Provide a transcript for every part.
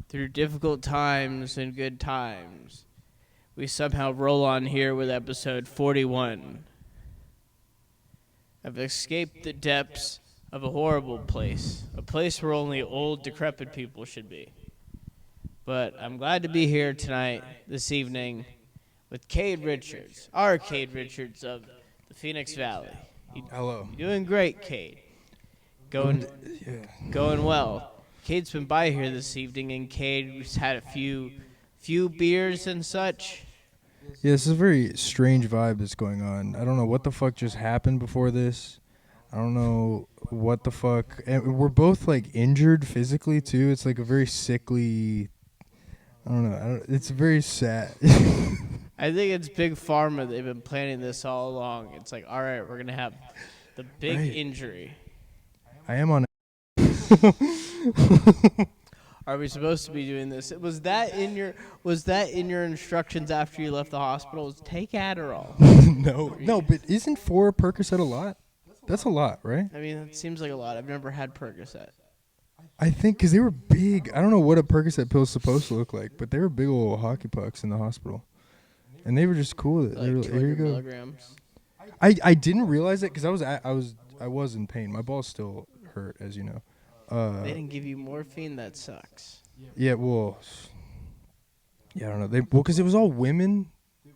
Through difficult times and good times, we somehow roll on here with episode 41. I've escaped the depths of a horrible place, a place where only old, decrepit people should be. But I'm glad to be here tonight, this evening, with Cade Richards, our Cade Richards of the Phoenix Valley. Hello. You're doing great, Cade. Going well. Cade's been by here this evening, and Cade's had a few beers and such. Yeah, this is a very strange vibe that's going on. I don't know what the fuck just happened before this. I don't know what the fuck. And we're both, like, injured physically, too. It's, like, a very sickly... I don't know. It's very sad. I think it's Big Pharma. They've been planning this all along. It's like, all right, we're going to have the big injury. I am on... Are we supposed to be doing this? Was that in your instructions after you left the hospital? Take Adderall. No, but isn't 4 Percocet a lot? That's a lot, right? I mean, it seems like a lot. I've never had Percocet. I think because they were big. I don't know what a Percocet pill's supposed to look like, but they were big old hockey pucks in the hospital, and they were just cool. Like they were, 200 here you go. milligrams. I didn't realize it because I was in pain. My balls still hurt, as you know. They didn't give you morphine. That sucks. Yeah, well, I don't know. Because it was all women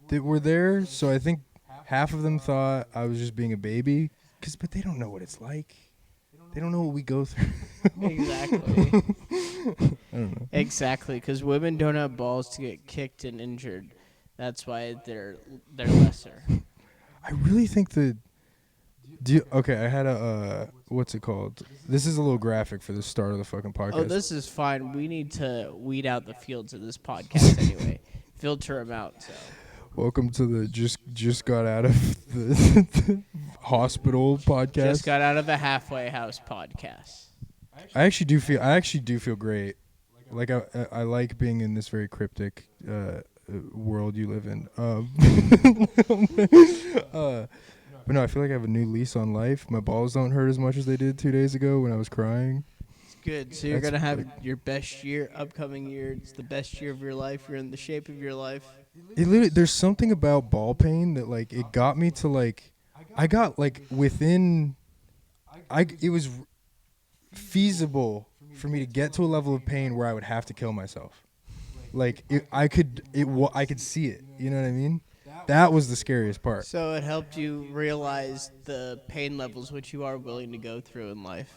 that were there, so I think half of them thought I was just being a baby. But they don't know what it's like. They don't know what we go through. Exactly. I don't know. Exactly, because women don't have balls to get kicked and injured. That's why they're lesser. I really think okay, I had a, what's it called? This is a little graphic for the start of the fucking podcast. Oh, this is fine. We need to weed out the fields of this podcast anyway. Filter them out, so. Welcome to the just got out of the hospital podcast. Just got out of a halfway house podcast. I actually do feel great. Like I like being in this very cryptic world you live in. But no, I feel like I have a new lease on life. My balls don't hurt as much as they did 2 days ago when I was crying. It's good. So you're going to have your best year, upcoming year. It's the best year of your life. You're in the shape of your life. It literally, there's something about ball pain that, like, it got me to, like, I got, like, it was feasible for me to get to a level of pain where I would have to kill myself. Like, I could see it. You know what I mean? That was the scariest part. So it helped you realize the pain levels which you are willing to go through in life.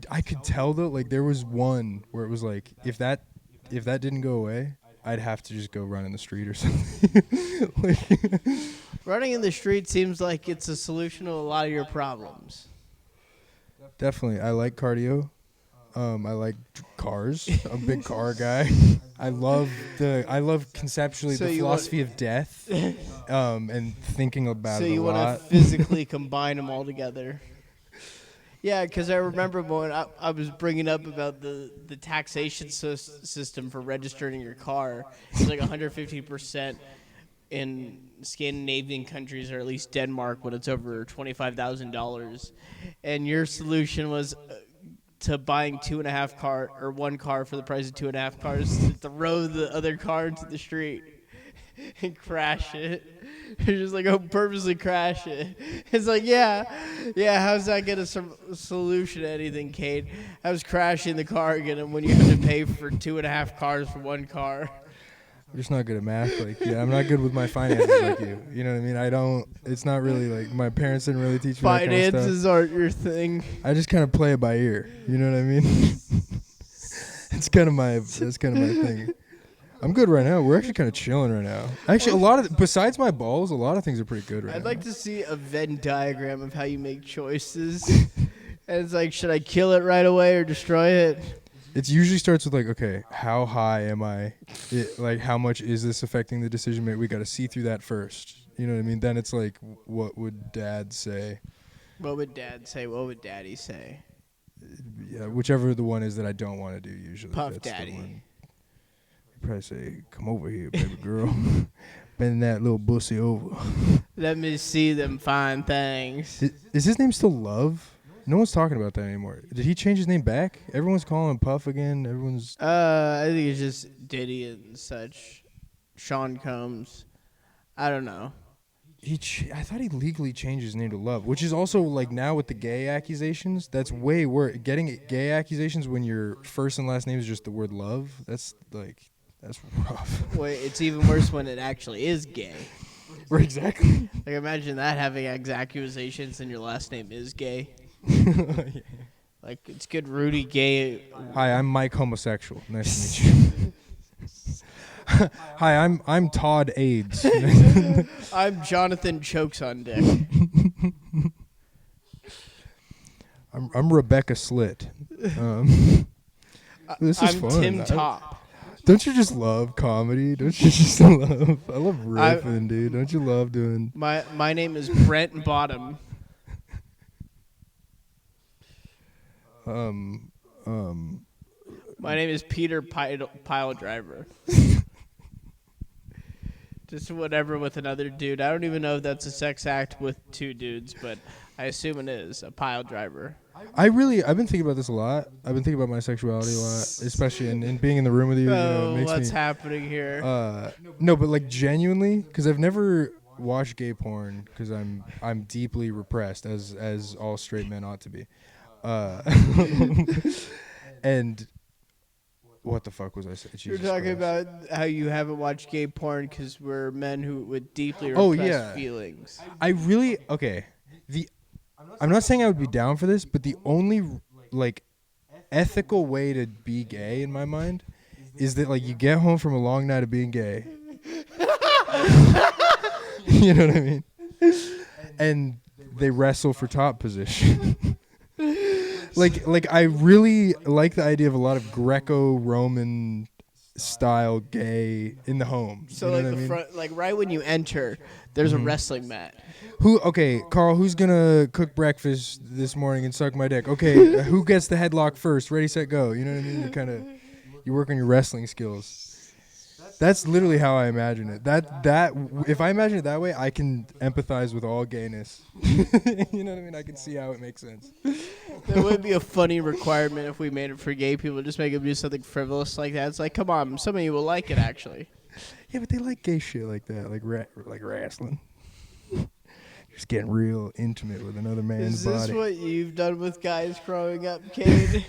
I could tell, though, like, there was one where it was like, if that didn't go away, I'd have to just go run in the street or something. Running in the street seems like it's a solution to a lot of your problems. Definitely. I like cardio. I like cars. I'm a big car guy. I love conceptually the philosophy of death, and thinking about it a lot. So you want to physically combine them all together. Yeah, because I remember when I was bringing up about the taxation system for registering your car. It's like 150% in Scandinavian countries, or at least Denmark, when it's over $25,000. And your solution was to buying one car for the price of 2.5 cars, to throw the other car into the street and crash it. You're just like, purposely crash it. It's like, yeah, how's that get a solution to anything, Cade? I was crashing the car again, and when you have to pay for 2.5 cars for one car. I'm just not good at math. Like, yeah, I'm not good with my finances like you. You know what I mean? It's not really like, my parents didn't really teach me that kind of stuff. Finances aren't your thing. I just kind of play it by ear. You know what I mean? That's kind of my thing. I'm good right now. We're actually kind of chilling right now. Actually, besides my balls, a lot of things are pretty good right now. I'd like to see a Venn diagram of how you make choices. And it's like, should I kill it right away or destroy it? It usually starts with, like, okay, how high am I? Like, how much is this affecting the decision making? We got to see through that first. You know what I mean? Then it's like, what would Dad say? What would Dad say? What would Daddy say? Yeah, whichever the one is that I don't want to do usually. Puff That's Daddy. The one. Probably say, come over here, baby girl. Bend that little bussy over. Let me see them fine things. Is his name still Love? No one's talking about that anymore. Did he change his name back? Everyone's calling him Puff again. Everyone's. I think it's just Diddy and such. Sean Combs. I don't know. I thought he legally changed his name to Love, which is also like now with the gay accusations. That's way worse. Getting gay accusations when your first and last name is just the word love. That's rough. Wait, it's even worse when it actually is gay. Right, exactly. Like imagine that having accusations and your last name is gay. Yeah. Like it's good, Rudy Gay. Hi, I'm Mike Homosexual. Nice to meet you. Hi, I'm Todd AIDS. I'm Jonathan Chokes on Dick. I'm Rebecca Slit. This is I'm fun. Tim Top. Don't you just love comedy? Don't you just love? I love riffing, dude. Don't you love doing? My name is Brent Bottom. My name is Peter Pile Driver. Just whatever with another dude. I don't even know if that's a sex act with two dudes, but I assume it is a pile driver. I've been thinking about this a lot. I've been thinking about my sexuality a lot, especially in being in the room with you. Oh, Makes what's me, happening here? No, but like genuinely, because I've never watched gay porn because I'm deeply repressed as all straight men ought to be. And what the fuck was I saying? You're talking about how you haven't watched gay porn because we're men who with deeply repressed feelings. Okay. I'm not saying I would be down for this, but the only like ethical way to be gay in my mind is that like you get home from a long night of being gay. You know what I mean? And they wrestle for top position. Like I really like the idea of a lot of Greco-Roman style gay in the home. So you know like what the I mean? front, like right when you enter, there's a wrestling mat. Karl, who's gonna cook breakfast this morning and suck my dick? Okay, who gets the headlock first? Ready, set, go. You know what I mean? You work on your wrestling skills. That's literally how I imagine it. If I imagine it that way, I can empathize with all gayness. You know what I mean? I can see how it makes sense. That would be a funny requirement if we made it for gay people. Just make them do something frivolous like that. It's like, come on, some of you will like it actually. Yeah, but they like gay shit like that, like wrestling. Just getting real intimate with another man's body. Is this what you've done with guys growing up, Cade?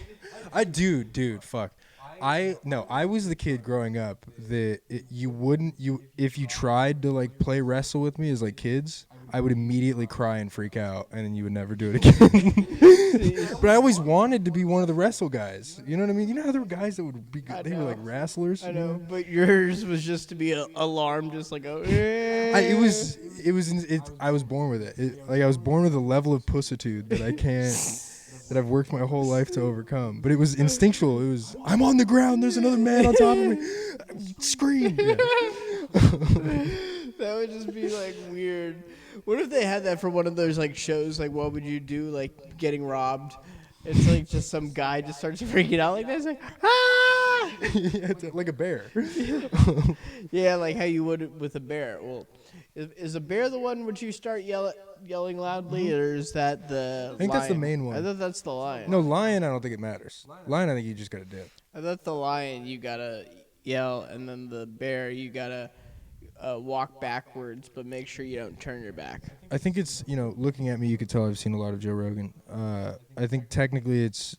Dude, fuck. I was the kid growing up that if you tried to like play wrestle with me as like kids, I would immediately cry and freak out, and then you would never do it again. But I always wanted to be one of the wrestle guys. You know what I mean? You know how there were guys that would be good? They were like wrestlers. I know, but yours was just to be alarmed, just like I was born with it. Like I was born with a level of pussitude that I can't. That I've worked my whole life to overcome. But it was instinctual. It was, I'm on the ground, there's another man on top of me. Scream. Yeah. That would just be like weird. What if they had that for one of those like shows, like what would you do, like getting robbed? It's like just some guy just starts freaking out like that. It's like, ah! Yeah, it's like a bear. Yeah, like how you would with a bear. Well, is a bear the one would you start yelling loudly, or is that the I think lion? that's the main one. I thought that's the lion. No, lion, I don't think it matters. Lion, I think you just got to dip. I thought the lion you gotta yell, and then the bear you gotta walk backwards, but make sure you don't turn your back. I think it's, looking at me, you could tell I've seen a lot of Joe Rogan. I think technically it's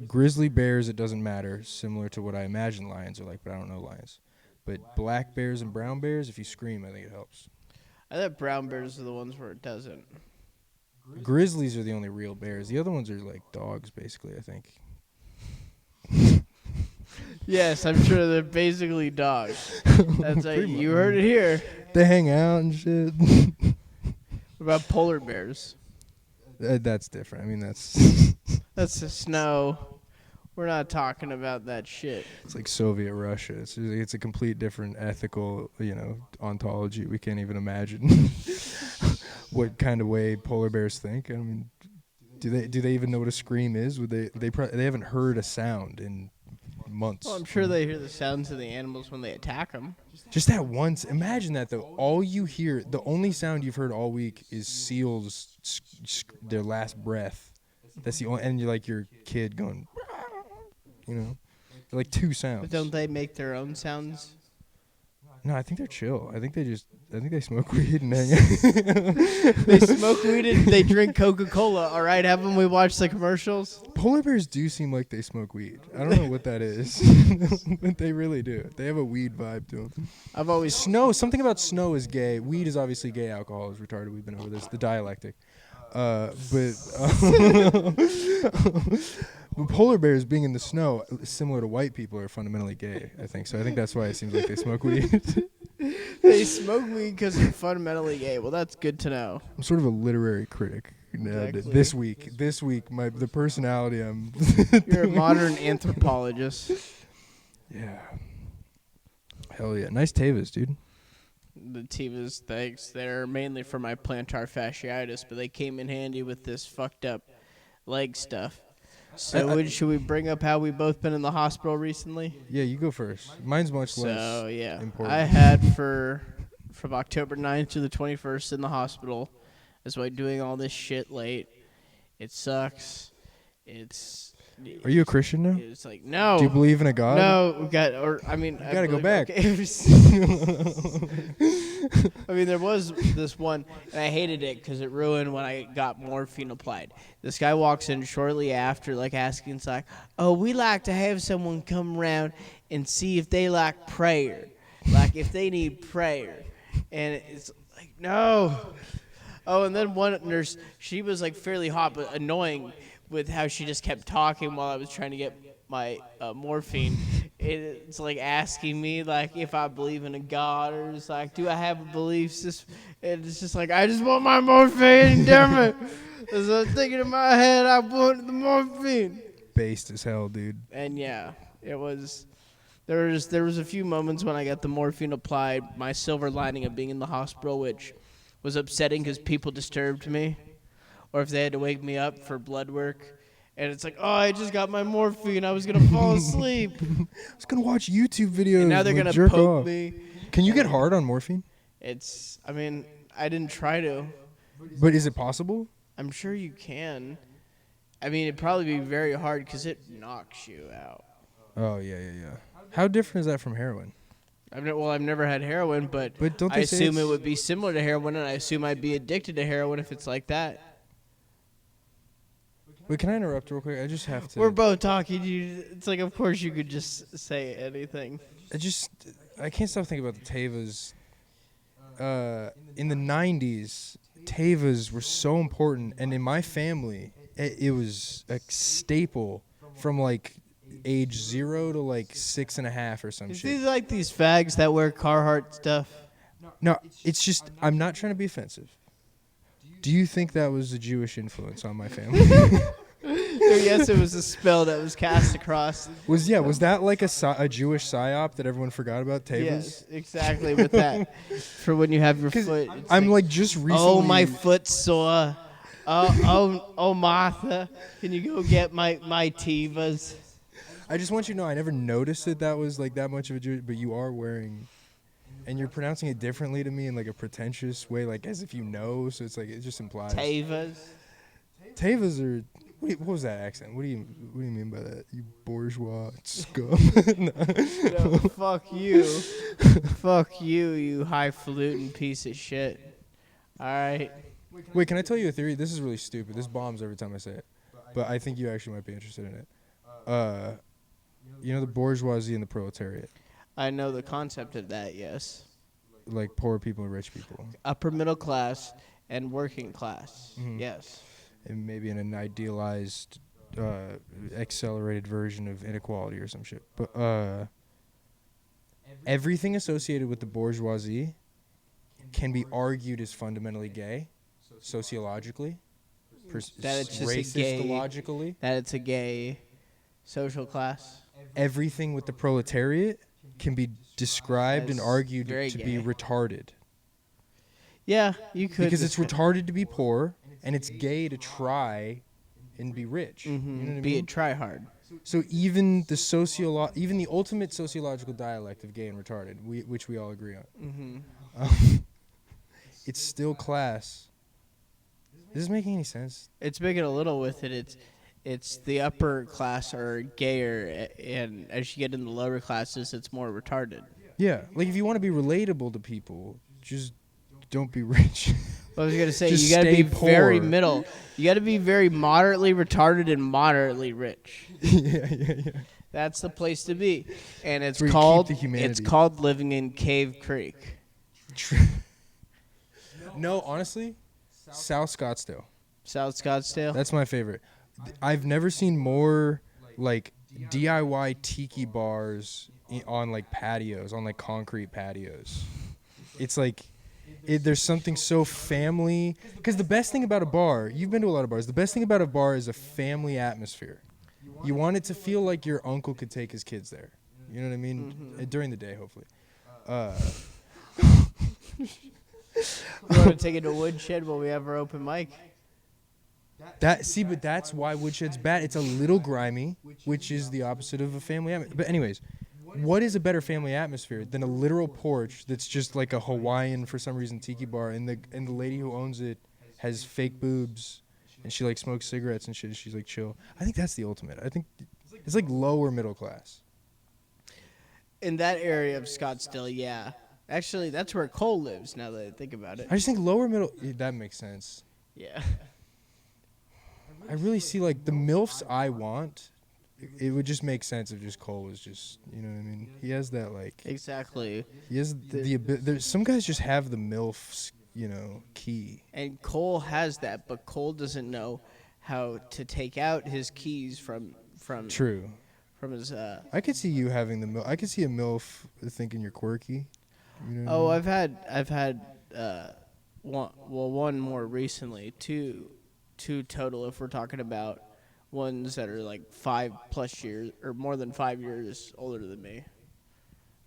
grizzly bears, it doesn't matter, similar to what I imagine lions are like, but I don't know lions. But black bears and brown bears, if you scream, I think it helps. I thought brown bears are the ones where it doesn't. Grizzlies are the only real bears. The other ones are like dogs, basically, I think. Yes, I'm sure they're basically dogs. That's like, you heard it here. They hang out and shit. What about polar bears? That's different. I mean, That's the snow. We're not talking about that shit. It's like Soviet Russia. It's a complete different ethical, ontology. We can't even imagine what kind of way polar bears think. I mean, do they even know what a scream is? Would they haven't heard a sound in months. Well, I'm sure they hear the sounds of the animals when they attack them. Just that once. Imagine that, though. All you hear, the only sound you've heard all week is seals, their last breath. That's the only, and you're like your kid going, you know, they're like two sounds. But don't they make their own sounds? No, I think they're chill. I think they smoke weed and hang out. They smoke weed and they drink Coca-Cola. All right, haven't we watched the commercials? Polar bears do seem like they smoke weed. I don't know what that is, but they really do. They have a weed vibe to them. I've always Something about snow is gay. Weed is obviously gay. Alcohol is retarded. We've been over this. The dialectic. But polar bears being in the snow, similar to white people, are fundamentally gay, I think. So I think that's why it seems like they smoke weed. They smoke weed because they're fundamentally gay. Well, that's good to know. I'm sort of a literary critic. Exactly. This week, the personality I'm. You're a modern anthropologist. Yeah. Hell yeah. Nice Tevas, dude. The Tevas, thanks. They're mainly for my plantar fasciitis, but they came in handy with this fucked up leg stuff. So should we bring up how we've both been in the hospital recently? Yeah, you go first. Mine's much less important. I had from October 9th to the 21st in the hospital. That's why doing all this shit late. It sucks. Are you a Christian now? It's like, no. Do you believe in a God? No, you gotta go back. Okay. I mean, there was this one, and I hated it because it ruined when I got morphine applied. This guy walks in shortly after, like, asking, it's like, oh, we like to have someone come around and see if they like prayer. Like, if they need prayer. And it's like, no. Oh, and then one nurse, she was, like, fairly hot but annoying with how she just kept talking while I was trying to get my morphine. It's like asking me like if I believe in a God, or it's like, do I have a belief system? And it's just like, I just want my morphine, damn it. As I was thinking in my head, I wanted the morphine. Based as hell, dude. And yeah, it was. There was a few moments when I got the morphine applied. My silver lining of being in the hospital, which was upsetting because people disturbed me, or if they had to wake me up for blood work. And it's like, oh, I just got my morphine. I was going to fall asleep. I was going to watch YouTube videos. And now they're going to jerk poke off. me. Can you get hard on morphine? I mean, I didn't try to. But is it possible? I'm sure you can. I mean, it'd probably be very hard because it knocks you out. Oh, yeah. How different is that from heroin? I've never had heroin, but don't I they say assume it would be similar to heroin, and I assume I'd be addicted to heroin if it's like that. Wait, can I interrupt real quick? I just have to. We're both talking. It's like, of course, you could just say anything. I can't stop thinking about the Tevas. In the 90s, Tevas were so important, and in my family, it was a staple from like age 0 to like 6.5 or some Is shit. these like these fags that wear Carhartt stuff? No, it's just, I'm not trying to be offensive. Do you think that was a Jewish influence on my family? Yes, it was a spell that was cast across. Was that like a Jewish psyop that everyone forgot about, Tevas? Yes, exactly, with that. For when you have your foot. I'm like just recently. Oh, my foot's sore. Oh, Martha, can you go get my Tevas? I just want you to know I never noticed that was like that much of a Jewish, but you are wearing, and you're pronouncing it differently to me in like a pretentious way, like as if you know. So it's like it just implies. Tevas. Tevas are. What was that accent? What do you mean by that? You bourgeois scum. No, fuck you. Fuck you, you highfalutin piece of shit. All right. Wait, can I tell you a theory? This is really stupid. This bombs every time I say it, but I think you actually might be interested in it. You know the bourgeoisie and the proletariat. I know the concept of that, yes. Like poor people and rich people. Upper middle class and working class, Mm-hmm. yes. And maybe in an idealized, accelerated version of inequality or some shit. But everything associated with the bourgeoisie can be argued as fundamentally gay, sociologically, That it's just a gay, racistologically. that it's a gay social class. Everything with the proletariat can be described and argued very to gay. be retarded. Yeah, you could. Because it's retarded to be poor, and it's gay to try and be rich. Mm-hmm. You know what I Be mean? it try hard. So even the ultimate sociological dialect of gay and retarded, which we all agree on, Mm-hmm. it's still class. Is this making any sense? It's making a little with it. It's the upper class are gayer, and as you get in the lower classes, it's more retarded. Yeah, like if you want to be relatable to people, just don't be rich. I was gonna say Just you gotta stay be very poor. middle. You gotta be very moderately retarded and moderately rich. yeah. That's the place to be, and it's where you keep called the humanity. living in Cave Creek. No, honestly, South Scottsdale. South Scottsdale. That's my favorite. I've never seen more like DIY tiki bars on like patios, on like concrete patios. It's like there's something so family. Because the best thing about a bar, you've been to a lot of bars. The best thing about a bar is a family atmosphere. You want it to feel like your uncle could take his kids there. You know what I mean? During the day, hopefully. You want to take it to Woodshed when we have our open mic? But that's why Woodshed's bad. It's a little grimy, which is the opposite of a family atmosphere. But anyways, what is a better family atmosphere than a literal porch that's just like a Hawaiian, for some reason, tiki bar, and the lady who owns it has fake boobs, and she like smokes cigarettes and shit, and she's like chill. I think that's the ultimate. I think it's like lower middle class. In that area of Scottsdale, yeah. Actually, that's where Cole lives, now that I think about it. I just think lower middle, that makes sense. Yeah. I really see like the MILFs I want. It would just make sense if just Cole was just, you know what I mean? He has that like. Exactly. He has the there's some guys just have the MILFs, you know, key. And Cole has that, but Cole doesn't know how to take out his keys from True. From his I could see you having the MILF. I could see a MILF thinking you're quirky. You know what I mean? I've had one more recently, two total if we're talking about ones that are like 5+ years or more than 5 years older than me.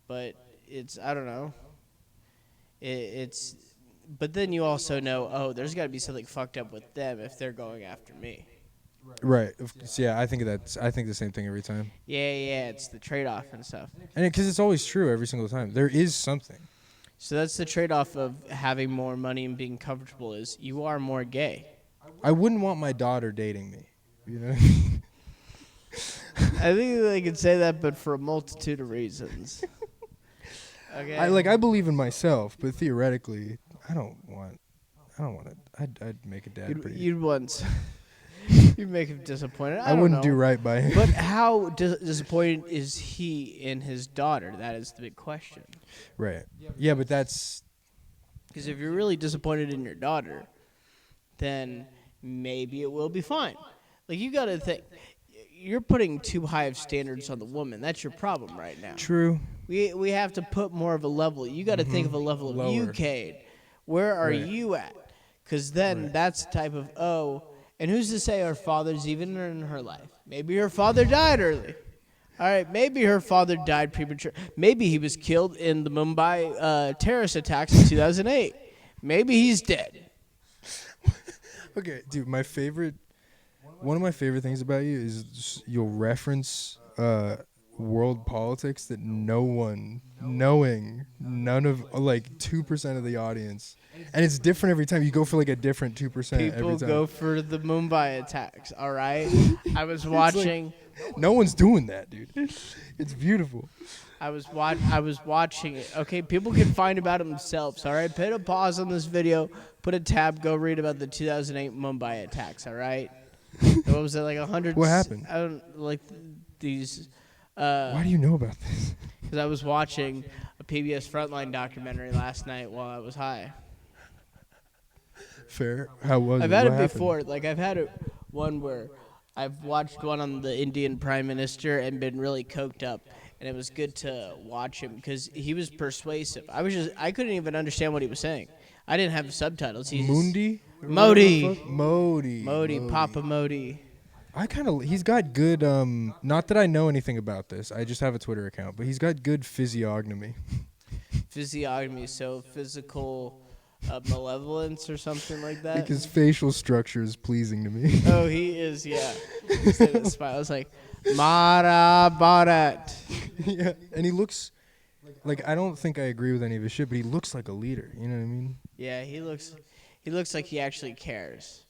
But it's, I don't know. It's but then you also know, there's got to be something fucked up with them if they're going after me. Right. Yeah, I think the same thing every time. Yeah, it's the trade-off and stuff. And because it's always true every single time. There is something. So that's the trade-off of having more money and being comfortable is you are more gay. I wouldn't want my daughter dating me. You know? I think they could say that, but for a multitude of reasons. Okay. I believe in myself, but theoretically, I don't want it. I'd make a dad pretty. You'd once. You'd make him disappointed. I wouldn't do right by him. But how disappointed is he in his daughter? That is the big question. Right. Yeah, but that's... Because if you're really disappointed in your daughter, then maybe it will be fine. Like, you got to think, you're putting too high of standards on the woman. That's your problem right now. True. We have to put more of a level. You got to think of a level of Lower. you, Cade. Where are you at? Because then that's the type of, and who's to say her father's even in her life? Maybe her father died early. All right, maybe her father died premature. Maybe he was killed in the Mumbai terrorist attacks in 2008. Maybe he's dead. Okay, dude, one of my favorite things about you is just you'll reference world politics that none of like 2% of the audience, and it's different every time. You go for like a different 2% every time. People go for the Mumbai attacks. All right, I was watching. No one's doing that, dude. It's beautiful. I was watching it. Okay, people can find about it themselves. All right, put a pause on this video, put a tab, go read about the 2008 Mumbai attacks. All right, what was it, like 100? What happened? I don't like these. Why do you know about this? Because I was watching a PBS Frontline documentary last night while I was high. Fair. How was it? I've had What it happened? before. Like, I've had one where I've watched one on the Indian Prime Minister and been really coked up. And it was good to watch him because he was persuasive. I couldn't even understand what he was saying. I didn't have subtitles. Mundi? Modi. Modi. Papa Modi. He's got good, not that I know anything about this. I just have a Twitter account, but he's got good physiognomy. Physiognomy, so physical malevolence or something like that. Like his facial structure is pleasing to me. Oh, he is, yeah. Instead of the smile, I was like, Mara Bharat. Yeah, and he looks like, I don't think I agree with any of his shit, but he looks like a leader. You know what I mean? Yeah, he looks like he actually cares.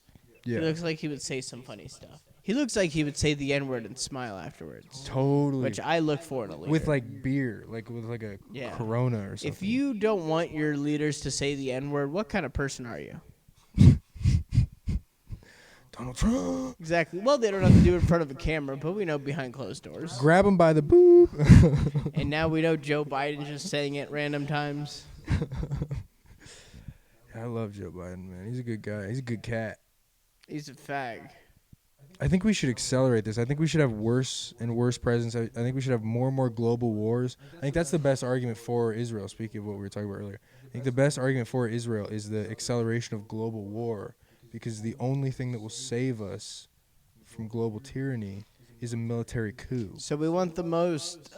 Yeah. He looks like he would say some funny stuff. He looks like he would say the N-word and smile afterwards. Totally. Which I look for in a leader. With like beer, like with like a Corona or something. If you don't want your leaders to say the N-word, what kind of person are you? Donald Trump. Exactly. Well, they don't have to do it in front of a camera, but we know behind closed doors. Grab him by the boob. And now we know Joe Biden just saying it random times. I love Joe Biden, man. He's a good guy. He's a good cat. He's a fag. I think we should accelerate this. I think we should have worse and worse presidents. I think we should have more and more global wars. I think that's the best argument for Israel, speaking of what we were talking about earlier. I think the best argument for Israel is the acceleration of global war, because the only thing that will save us from global tyranny is a military coup. So we want the most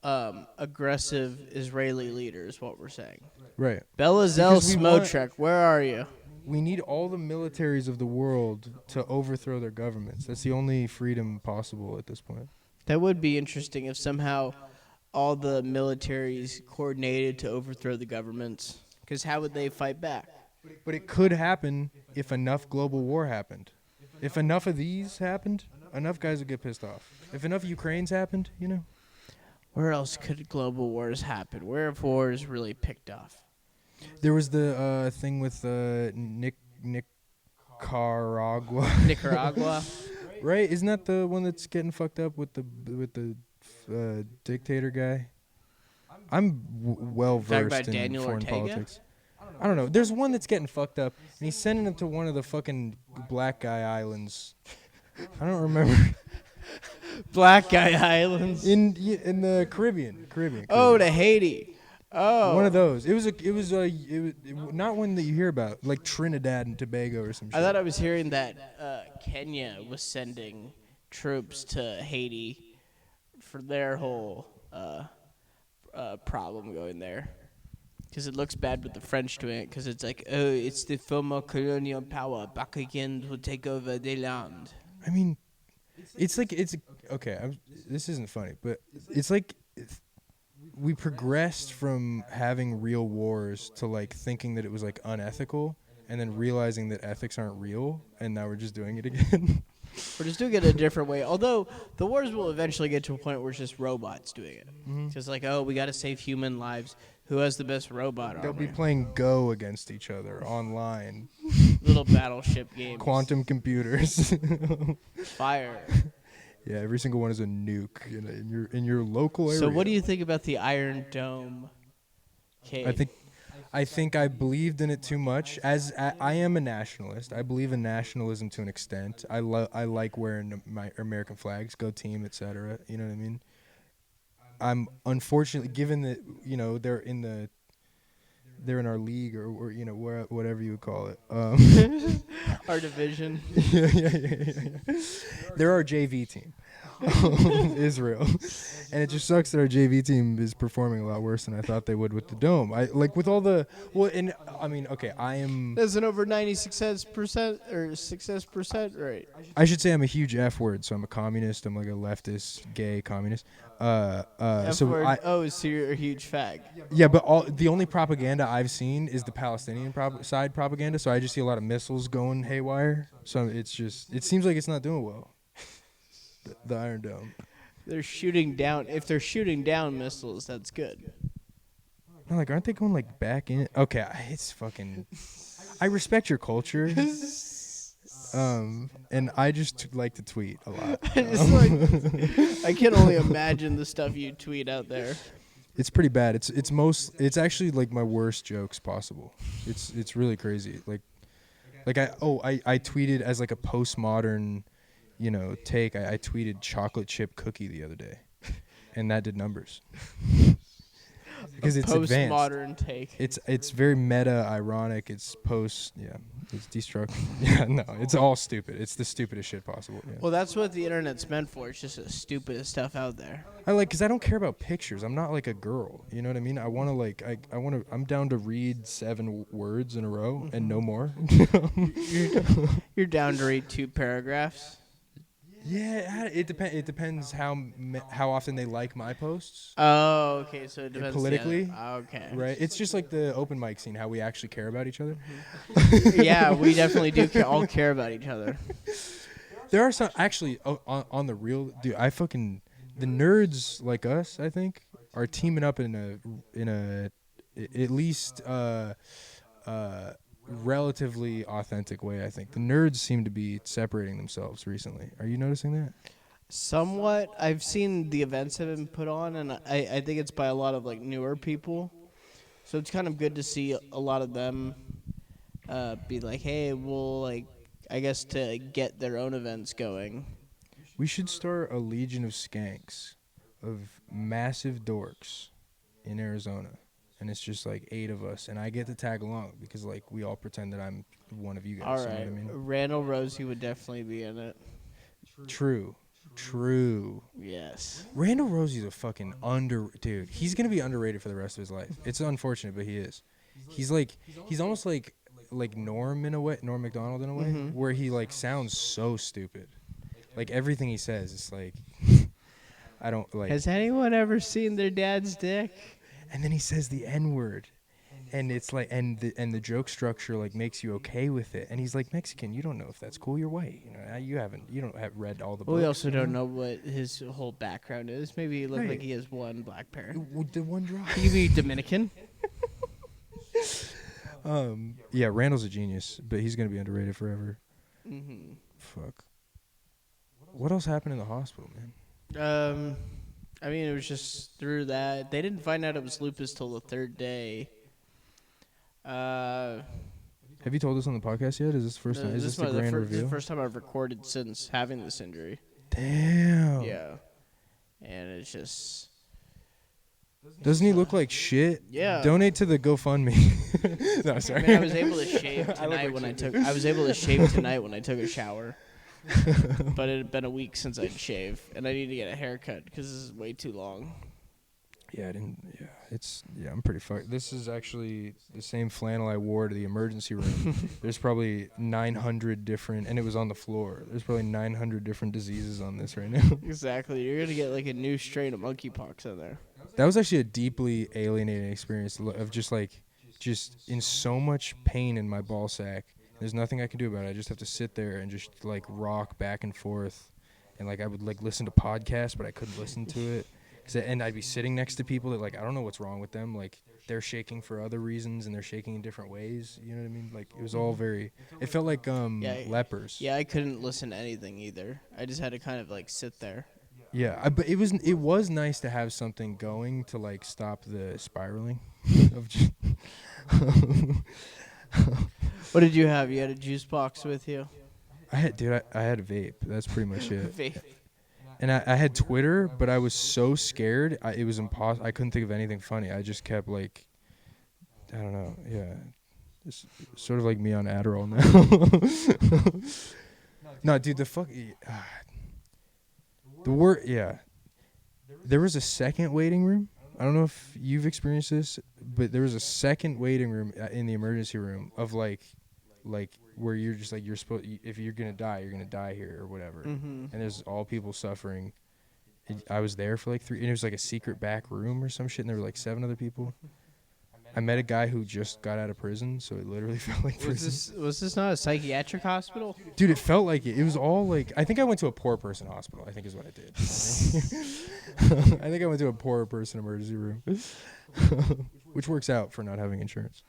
aggressive Israeli leader is what we're saying. Right. Belazar Because we want- Smotrek, where are you? We need all the militaries of the world to overthrow their governments. That's the only freedom possible at this point. That would be interesting if somehow all the militaries coordinated to overthrow the governments. Because how would they fight back? But it could happen if enough global war happened. If enough of these happened, enough guys would get pissed off. If enough Ukraines happened, you know. Where else could global wars happen? Where have wars really picked off? There was the thing with Nicaragua. Nicaragua? Right? Isn't that the one that's getting fucked up with the dictator guy? I'm well versed in Daniel foreign Ortega? politics. I don't know. There's one that's getting fucked up, and he's sending him to one of the fucking black guy islands. I don't remember. Black Guy Islands. In the Caribbean. Oh, to Haiti. Oh. One of those. It was not one that you hear about, like Trinidad and Tobago or some shit. I thought I was hearing that Kenya was sending troops to Haiti for their whole problem going there. Because it looks bad with the French doing it, because it's like, oh, it's the former colonial power back again to take over the land. I mean, it's like, okay, this isn't funny, but it's like we progressed from having real wars to like thinking that it was like unethical, and then realizing that ethics aren't real, and now we're just doing it again. We're just doing it a different way. Although the wars will eventually get to a point where it's just robots doing it. Just like, oh, we got to save human lives. Who has the best robot They'll army? be playing Go against each other online. Little battleship games. Quantum computers. Fire. Yeah, every single one is a nuke in your local area. So what do you think about the Iron Dome cave? I think I believed in it too much. I am a nationalist. I believe in nationalism to an extent. I like wearing my American flags, go team, etc. You know what I mean? I'm unfortunately, given that they're in our league or whatever you would call it. Our division. Yeah. They're our JV team. Israel, and it just sucks that our JV team is performing a lot worse than I thought they would with the dome. I am. There's an over 90% success rate. I should say I'm a huge F word, so I'm a communist. I'm like a leftist, gay communist. So you're a huge fag. Yeah, but the only propaganda I've seen is the Palestinian side propaganda. So I just see a lot of missiles going haywire. So it seems like it's not doing well. The Iron Dome. They're shooting down. If they're shooting down missiles, that's good. No, like, aren't they going like back in? Okay, it's fucking. I respect your culture. And I just like to tweet a lot. I can only imagine the stuff you tweet out there. It's pretty bad. It's actually like my worst jokes possible. It's really crazy. Like I tweeted as like a postmodern, take. I tweeted chocolate chip cookie the other day, and that did numbers. Because it's advanced. Postmodern take. It's very meta, ironic. It's it's destructive. Yeah, no, it's all stupid. It's the stupidest shit possible. Yeah. Well, that's what the internet's meant for. It's just the stupidest stuff out there. Because I don't care about pictures. I'm not like a girl. You know what I mean? I'm down to read 7 words in a row and no more. You're down to read 2 paragraphs. Yeah, it depends how often they like my posts. Oh, okay. So it depends. Politically, Okay. right? It's just like the open mic scene, how we actually care about each other. Yeah, we definitely do all care about each other. There are some actually on the real, dude. The nerds like us, I think, are teaming up in a at least relatively authentic way. I think the nerds seem to be separating themselves recently. Are you noticing that? Somewhat. I've seen the events have been put on, and I think it's by a lot of like newer people. So it's kind of good to see a lot of them be like, hey, we'll like, I guess to get their own events going. We should start a legion of skanks, of massive dorks, in Arizona, and it's just like 8 of us, and I get to tag along because like we all pretend that I'm one of you guys. All You know right, what I mean? Randall Rosie would definitely be in it. True. Yes. Randall Rosie's a fucking dude. He's gonna be underrated for the rest of his life. It's unfortunate, but he is. He's almost like Norm in a way, Norm Macdonald in a way, Mhm. where he like sounds so stupid. Like everything he says, it's like I don't like. Has anyone ever seen their dad's dick? And then he says the N-word. And it's like, and the joke structure like makes you okay with it. And he's like, Mexican, you don't know if that's cool. You're white. You know, you don't have read all the books. Well, we also don't know what his whole background is. Maybe he looked Right. like he has one black parent. The one drop. He could be Dominican. Yeah, Randall's a genius, but he's gonna be underrated forever. Mm-hmm. Fuck. What else happened in the hospital, man? I mean, it was just through that. They didn't find out it was lupus till the 3rd day. Have you told us on the podcast yet? Is this the first time? Is this the grand This is reveal? the first time I've recorded since having this injury. Damn. Yeah. And it's just... Doesn't he look like shit? Yeah. Donate to the GoFundMe. No, I sorry. mean, I was able to shave tonight I was able to shave tonight when I took a shower. But it had been a week since I'd shave, and I need to get a haircut because this is way too long. Yeah, I'm pretty fucked. This is actually the same flannel I wore to the emergency room. There's probably 900 different, and it was on the floor. There's probably 900 different diseases on this right now. Exactly. You're going to get like a new strain of monkeypox in there. That was actually a deeply alienating experience of just in so much pain in my ball sack. There's nothing I can do about it. I just have to sit there and just like rock back and forth, and like I would like listen to podcasts, but I couldn't listen to it. And I'd be sitting next to people that like I don't know what's wrong with them. Like they're shaking for other reasons and they're shaking in different ways. You know what I mean? Like it was all very. It felt like lepers. Yeah, I couldn't listen to anything either. I just had to kind of like sit there. Yeah, but it was nice to have something going to like stop the spiraling of just. What did you have? You had a juice box with you? I had a vape. That's pretty much it. Vape. And I had Twitter, but I was so scared. It was impossible. I couldn't think of anything funny. I just kept like, I don't know. Yeah, it's sort of like me on Adderall now. No, dude, the word. Yeah, there was a second waiting room. I don't know if you've experienced this, but there was a second waiting room in the emergency room of like where you're just like if you're gonna die here or whatever. Mm-hmm. And there's all people suffering. I was there for like 3, and it was like a secret back room or some shit, and there were like 7 other people. I met a guy who just got out of prison, so it literally felt like prison. Was this not a psychiatric hospital? Dude, it felt like it. It was all like, I think I went to a poor person hospital, I think is what I did. I think I went to a poor person emergency room, which works out for not having insurance.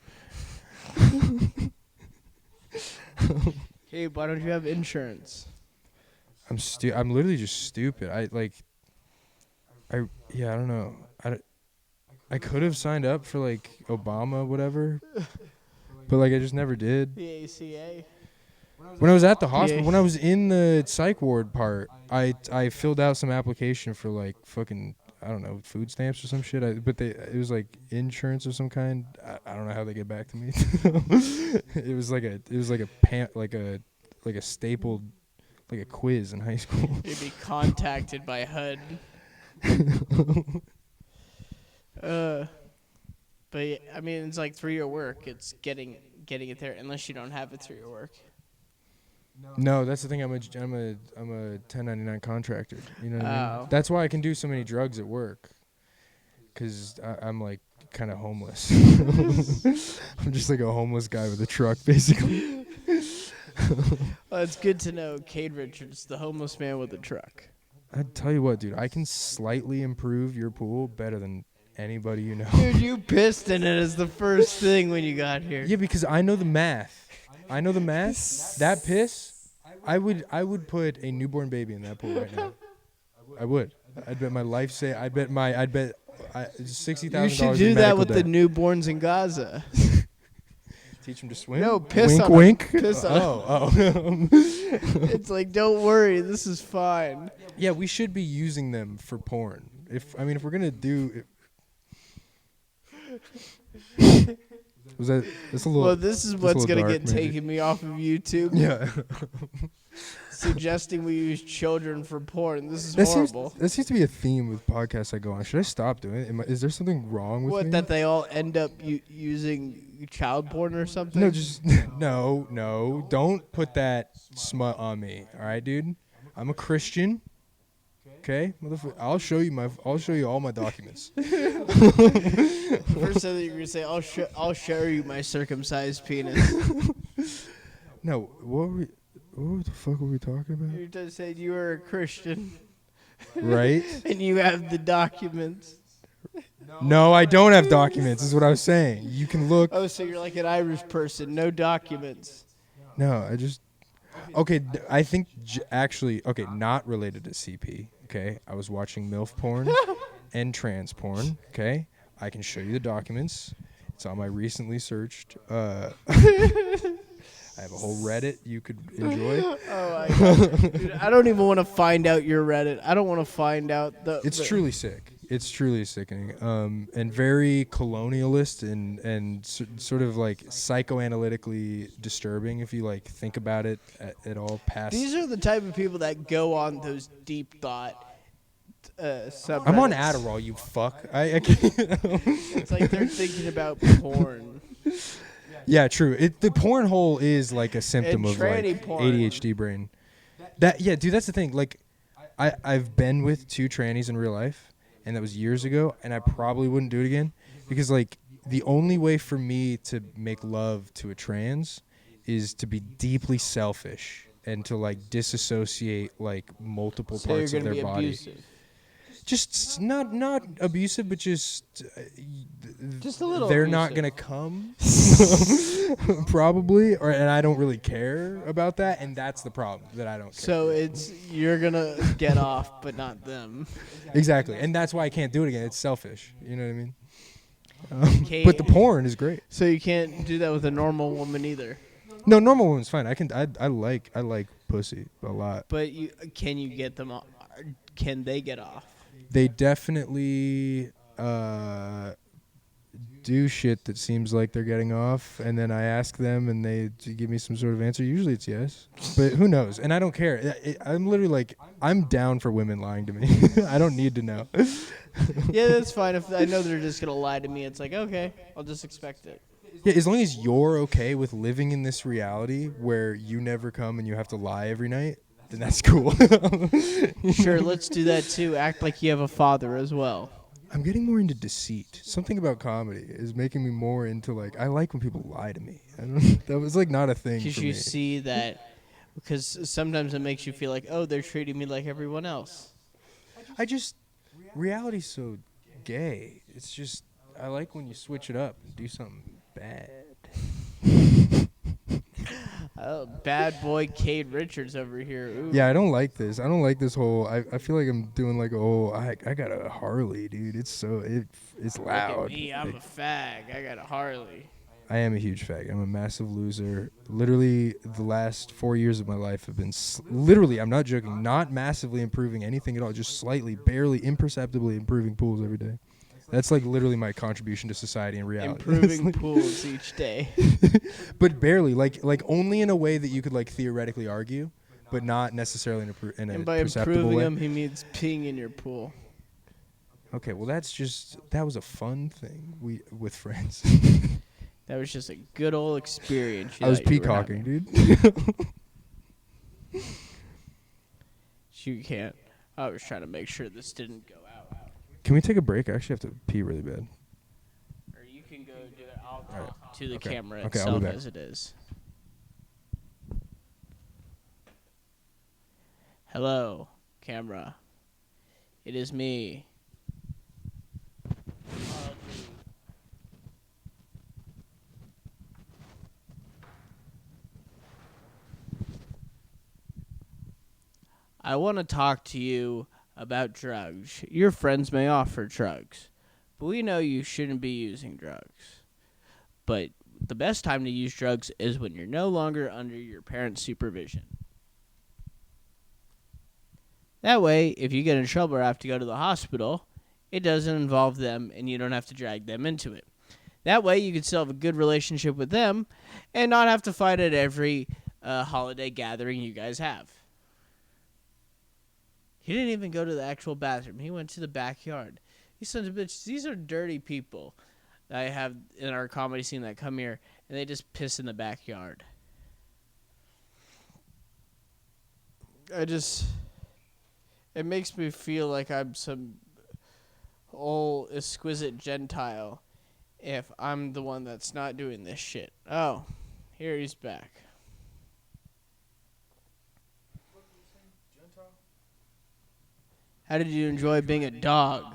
Hey, why don't you have insurance? I'm literally just stupid. I don't know. I could have signed up for like Obama, whatever, but like I just never did. The ACA. When I was at the hospital, when I was in the psych ward part, I filled out some application for like fucking, I don't know, food stamps or some shit. It was like insurance of some kind. I don't know how they get back to me. It was like a stapled, like a quiz in high school. You'd be contacted by HUD. But yeah, I mean, it's like through your work. It's getting it there, unless you don't have it through your work. No, that's the thing. I'm a 1099 contractor. You know what I mean? Oh. That's why I can do so many drugs at work. Cause I'm like kind of homeless. I'm just like a homeless guy with a truck, basically. Well, it's good to know Cade Richards, the homeless man with a truck. I tell you what, dude. I can slightly improve your pool better than anybody you know. Dude, you pissed in it as the first thing when you got here. Yeah, because I know the math. That piss, I would put a newborn baby in that pool right now. I would. I'd bet my life say. I'd bet $60,000. You should do that with the newborns in Gaza. Teach them to swim. No, piss wink, on wink. them. Piss on Oh. It's like, don't worry, this is fine. Yeah, we should be using them for porn. If we're gonna do. That's a little. Well, this is what's gonna dark, get maybe. taken me off of YouTube. Yeah. Suggesting we use children for porn. This is That horrible. seems to be a theme with podcasts I go on. Should I stop doing it? Is there something wrong with me? What, that they all end up using child porn or something? No, just no. Don't put that smut on me. All right, dude. I'm a Christian. Okay, motherfucker. I'll show you all my documents. First thing you're gonna say, I'll show you my circumcised penis. No, what the fuck were we talking about? You're just saying you are a Christian Right? and you have the documents. No, I don't have documents. Is what I was saying. You can look. Oh, so you're like an Irish person, no documents. No, I just. Okay, I think actually. Okay, not related to CP. Okay, I was watching MILF porn and trans porn. Okay, I can show you the documents. It's on my recently searched. I have a whole Reddit you could enjoy. Oh my god, dude, I don't even want to find out your Reddit. I don't want to find out the. It's truly sick. It's truly sickening. And very colonialist and sort of like psychoanalytically disturbing if you like think about it at all. Past. These are the type of people that go on those deep thought subreddits. I'm on Adderall, you fuck. I can't. It's like they're thinking about porn. Yeah, true. The porn hole is like a symptom And of like tranny porn. ADHD brain. Dude, that's the thing. Like, I've been with 2 trannies in real life, and that was years ago, and I probably wouldn't do it again because like the only way for me to make love to a trans is to be deeply selfish and to like disassociate like multiple So you're parts of gonna their be body. abusive. Just not abusive, but just Just a little. they're not abusive. gonna come, probably, and I don't really care about that, and that's the problem that I don't care. So it's you're gonna get off, but not them. Exactly, and that's why I can't do it again. It's selfish, you know what I mean? Can't- But the porn is great. So you can't do that with a normal woman either. No, normal woman's fine. I like pussy a lot. But can you get them off? Can they get off? They definitely do shit that seems like they're getting off, and then I ask them, and they give me some sort of answer. Usually it's yes, but who knows? And I don't care. I'm literally like, I'm down for women lying to me. I don't need to know. Yeah, that's fine. If I know they're just gonna lie to me, it's like okay, I'll just expect it. Yeah, as long as you're okay with living in this reality where you never come and you have to lie every night, then that's cool. Sure, let's do that too. Act like you have a father as well. I'm getting more into deceit. Something about comedy is making me more into like, I like when people lie to me. That was like not a thing Because for you me. see that. Because sometimes it makes you feel like, oh, they're treating me like everyone else. Reality's so gay. It's just, I like when you switch it up and do something bad. Oh, bad boy Cade Richards over here. Ooh. Yeah, I don't like this. I don't like this whole, I feel like I'm doing like a whole, I got a Harley, dude. It's loud. Look at me, I'm a fag. I got a Harley. I am a huge fag. I'm a massive loser. Literally, the last 4 years of my life have been literally, I'm not joking, not massively improving anything at all, just slightly, barely, imperceptibly improving pools every day. That's like literally my contribution to society and reality. Improving pools each day. But barely, like only in a way that you could like theoretically argue, but not necessarily in a And by perceptible improving way. them, he means peeing in your pool. Okay, well that was a fun thing with friends. That was just a good old experience. I was that you were peacocking, having. dude. You can't. I was trying to make sure this didn't go out. Can we take a break? I actually have to pee really bad. Or you can go do it. I'll All right. talk to the Okay. camera Okay, I'll be itself back. as it is. Hello, camera. It is me. I want to talk to you about drugs. Your friends may offer drugs, but we know you shouldn't be using drugs. But the best time to use drugs is when you're no longer under your parents' supervision. That way, if you get in trouble or have to go to the hospital, it doesn't involve them and you don't have to drag them into it. That way, you can still have a good relationship with them and not have to fight at every holiday gathering you guys have. He didn't even go to the actual bathroom. He went to the backyard. These sons of bitches, these are dirty people that I have in our comedy scene that come here, and they just piss in the backyard. It makes me feel like I'm some old exquisite Gentile if I'm the one that's not doing this shit. Oh, here he's back. How did you enjoy being a dog?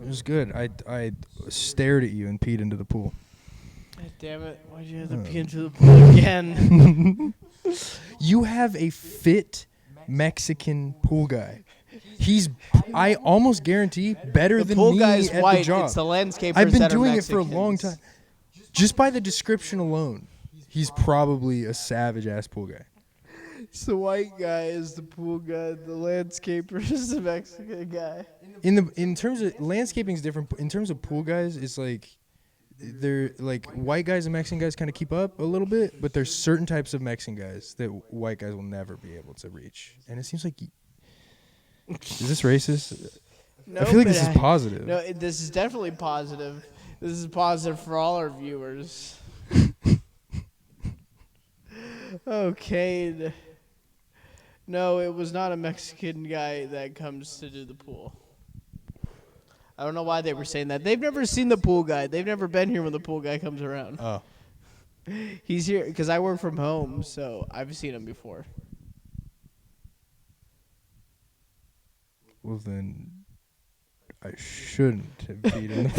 It was good. I stared at you and peed into the pool. God damn it. Why'd you have to pee into the pool again? You have a fit Mexican pool guy. I almost guarantee, better The than pool me guy's at white. the job. It's the landscapers I've been that are doing it for a Mexicans. long time. Just by the description alone, he's probably a savage-ass pool guy. It's the white guy is the pool guy. The landscaper is the Mexican guy. In terms of landscaping is different. In terms of pool guys, it's like they're like white guys and Mexican guys kind of keep up a little bit, but there's certain types of Mexican guys that white guys will never be able to reach. And it seems like is this racist? No, I feel like but this is positive. No, this is definitely positive. This is positive for all our viewers. Okay. No, it was not a Mexican guy that comes to do the pool. I don't know why they were saying that. They've never seen the pool guy. They've never been here when the pool guy comes around. Oh. He's here because I work from home, so I've seen him before. Well, then I shouldn't have peed in the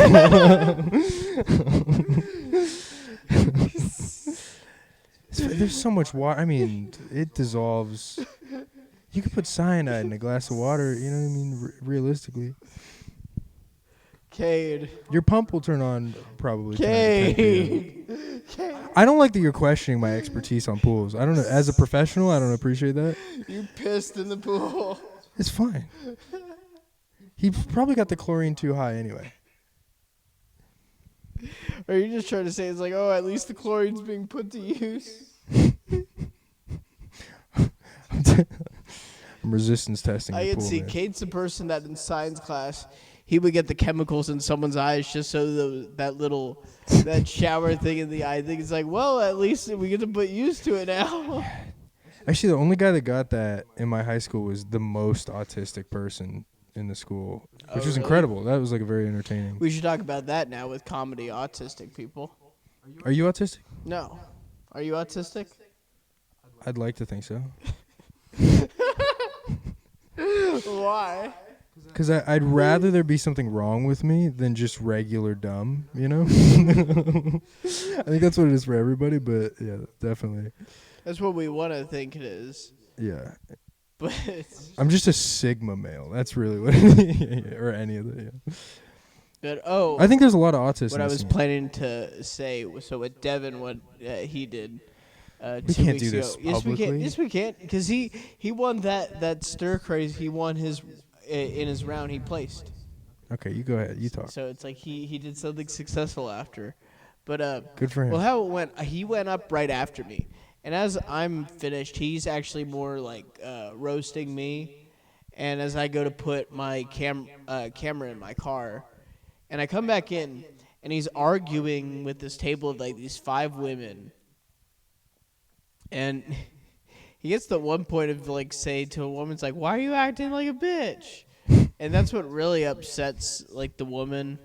pool. There's so much water. I mean, it dissolves. You could put cyanide in a glass of water. You know what I mean? Realistically, Cade. your pump will turn on probably. Cade. I don't like that you're questioning my expertise on pools. I don't know. As a professional, I don't appreciate that. You pissed in the pool. It's fine. He probably got the chlorine too high anyway. Or are you just trying to say it's like, oh, at least the chlorine's being put to use? I'm resistance testing. I the can pool, see man. Cade's the person that in science class, he would get the chemicals in someone's eyes just so that shower thing in the eye thing is like, well, at least we get to put used to it now. Actually, the only guy that got that in my high school was the most autistic person in the school, which was really? incredible. That was like a very entertaining. We should talk about that now with comedy autistic people. Are you autistic? No. Are you autistic? I'd like to think so. Why? Because I'd rather there be something wrong with me than just regular dumb, you know? I think that's what it is for everybody, but yeah, definitely. That's what we want to think it is. Yeah. But I'm just a Sigma male. That's really what it is. Or any of the, yeah. but, I think there's a lot of autism. what I was planning to say was, so with Devin, what he did We 2 can't weeks do this ago. Yes, we can. publicly. Yes, we can. Because he won that stir craze. He won his in his round. He placed. Okay, you go ahead. You talk. So it's like he did something successful after. But Good for him. well, how it went? He went up right after me, and as I'm finished, he's actually more like roasting me. And as I go to put my camera in my car, and I come back in, and he's arguing with this table of like these 5 women, and he gets the one point of like say to a woman's like, "Why are you acting like a bitch?" And that's what really upsets like the woman.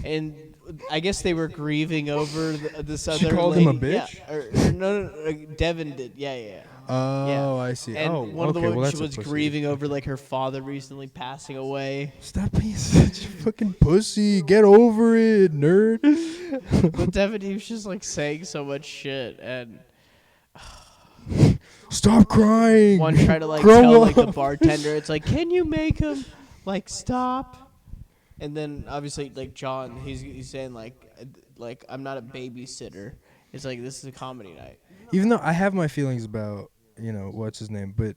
And I guess they were grieving over this other. She called lady. him a bitch? Yeah, or no, Devin did. Yeah. Oh, I see. And Oh, one of the okay. women Well, she that's was a pussy. grieving over like her father recently passing away. Stop being such a fucking pussy. Get over it, nerd. But Devin, he was just like saying so much shit, and Stop crying. one tried to like Grow tell like the up. bartender, it's like, can you make him like stop? And then obviously like John, he's saying like I'm not a babysitter. It's like this is a comedy night. Even though I have my feelings about, what's his name, but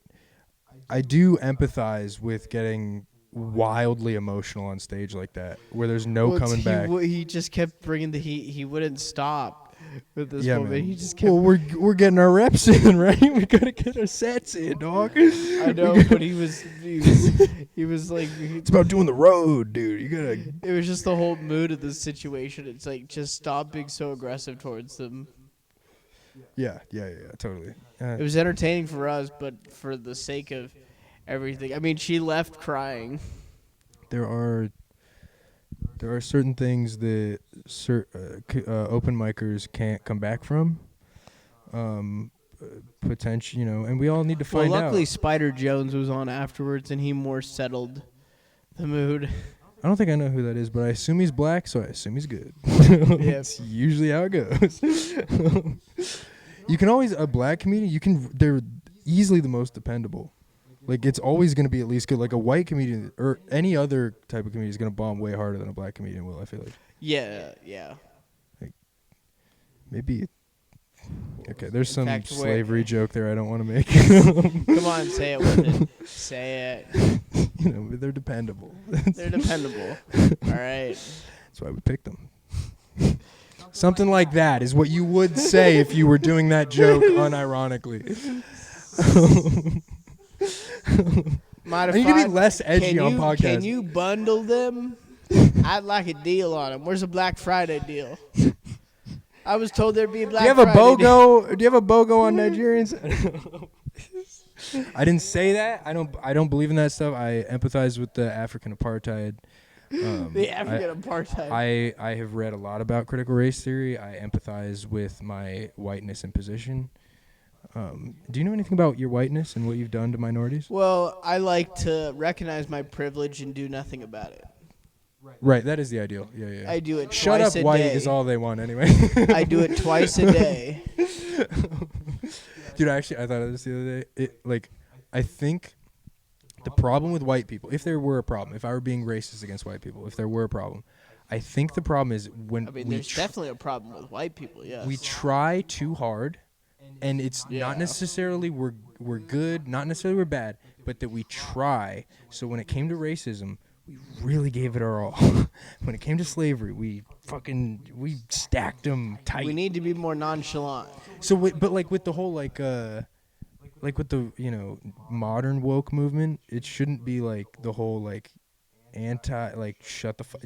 I do empathize with getting wildly emotional on stage like that, where there's no coming back. He just kept bringing the heat. He wouldn't stop with this Yeah, woman. man. He just kept. Well, we're getting our reps in, right? We gotta get our sets in, dog. I know, but he was like. It's about doing the road, dude. You gotta. It was just the whole mood of the situation. It's like just stop being so aggressive towards them. Yeah, totally. It was entertaining for us, but for the sake of everything, I mean, she left crying. There are certain things that open micers can't come back from. Potential, and we all need to find Well, luckily out. Spider Jones was on afterwards, and he more settled the mood. I don't think I know who that is, but I assume he's black, so I assume he's good. That's usually how it goes. You can always a black comedian. They're easily the most dependable. Like it's always going to be at least good. Like a white comedian or any other type of comedian is going to bomb way harder than a black comedian will. I feel like. Yeah. Like maybe. Okay, there's some fact, slavery joke there I don't want to make. Come on, say it with it. Say it. But they're dependable. They're dependable. All right. That's why we picked them. Something like that is what you would say if you were doing that joke unironically. I need to be less edgy on podcasts. Can you bundle them? I'd like a deal on them. Where's a Black Friday deal? I was told there'd be a Black Friday deal. Do you have a BOGO on Nigerians? I didn't say that. I don't believe in that stuff. I empathize with the African apartheid. The African apartheid. I have read a lot about critical race theory. I empathize with my whiteness and position. Do you know anything about your whiteness and what you've done to minorities? Well, I like to recognize my privilege and do nothing about it. Right, that is the ideal. Yeah. I do it Shut twice up, a white day. is all they want anyway. I do it twice a day. Dude, actually, I thought of this the other day. I think the problem with white people, if there were a problem, if I were being racist against white people, if there were a problem, I think the problem is when there's definitely a problem with white people, yes. we try too hard, and it's not necessarily we're good, not necessarily we're bad, but that we try. So when it came to racism, we really gave it our all. When it came to slavery, we stacked them tight. We need to be more nonchalant. So, but with the whole with the modern woke movement, it shouldn't be the whole anti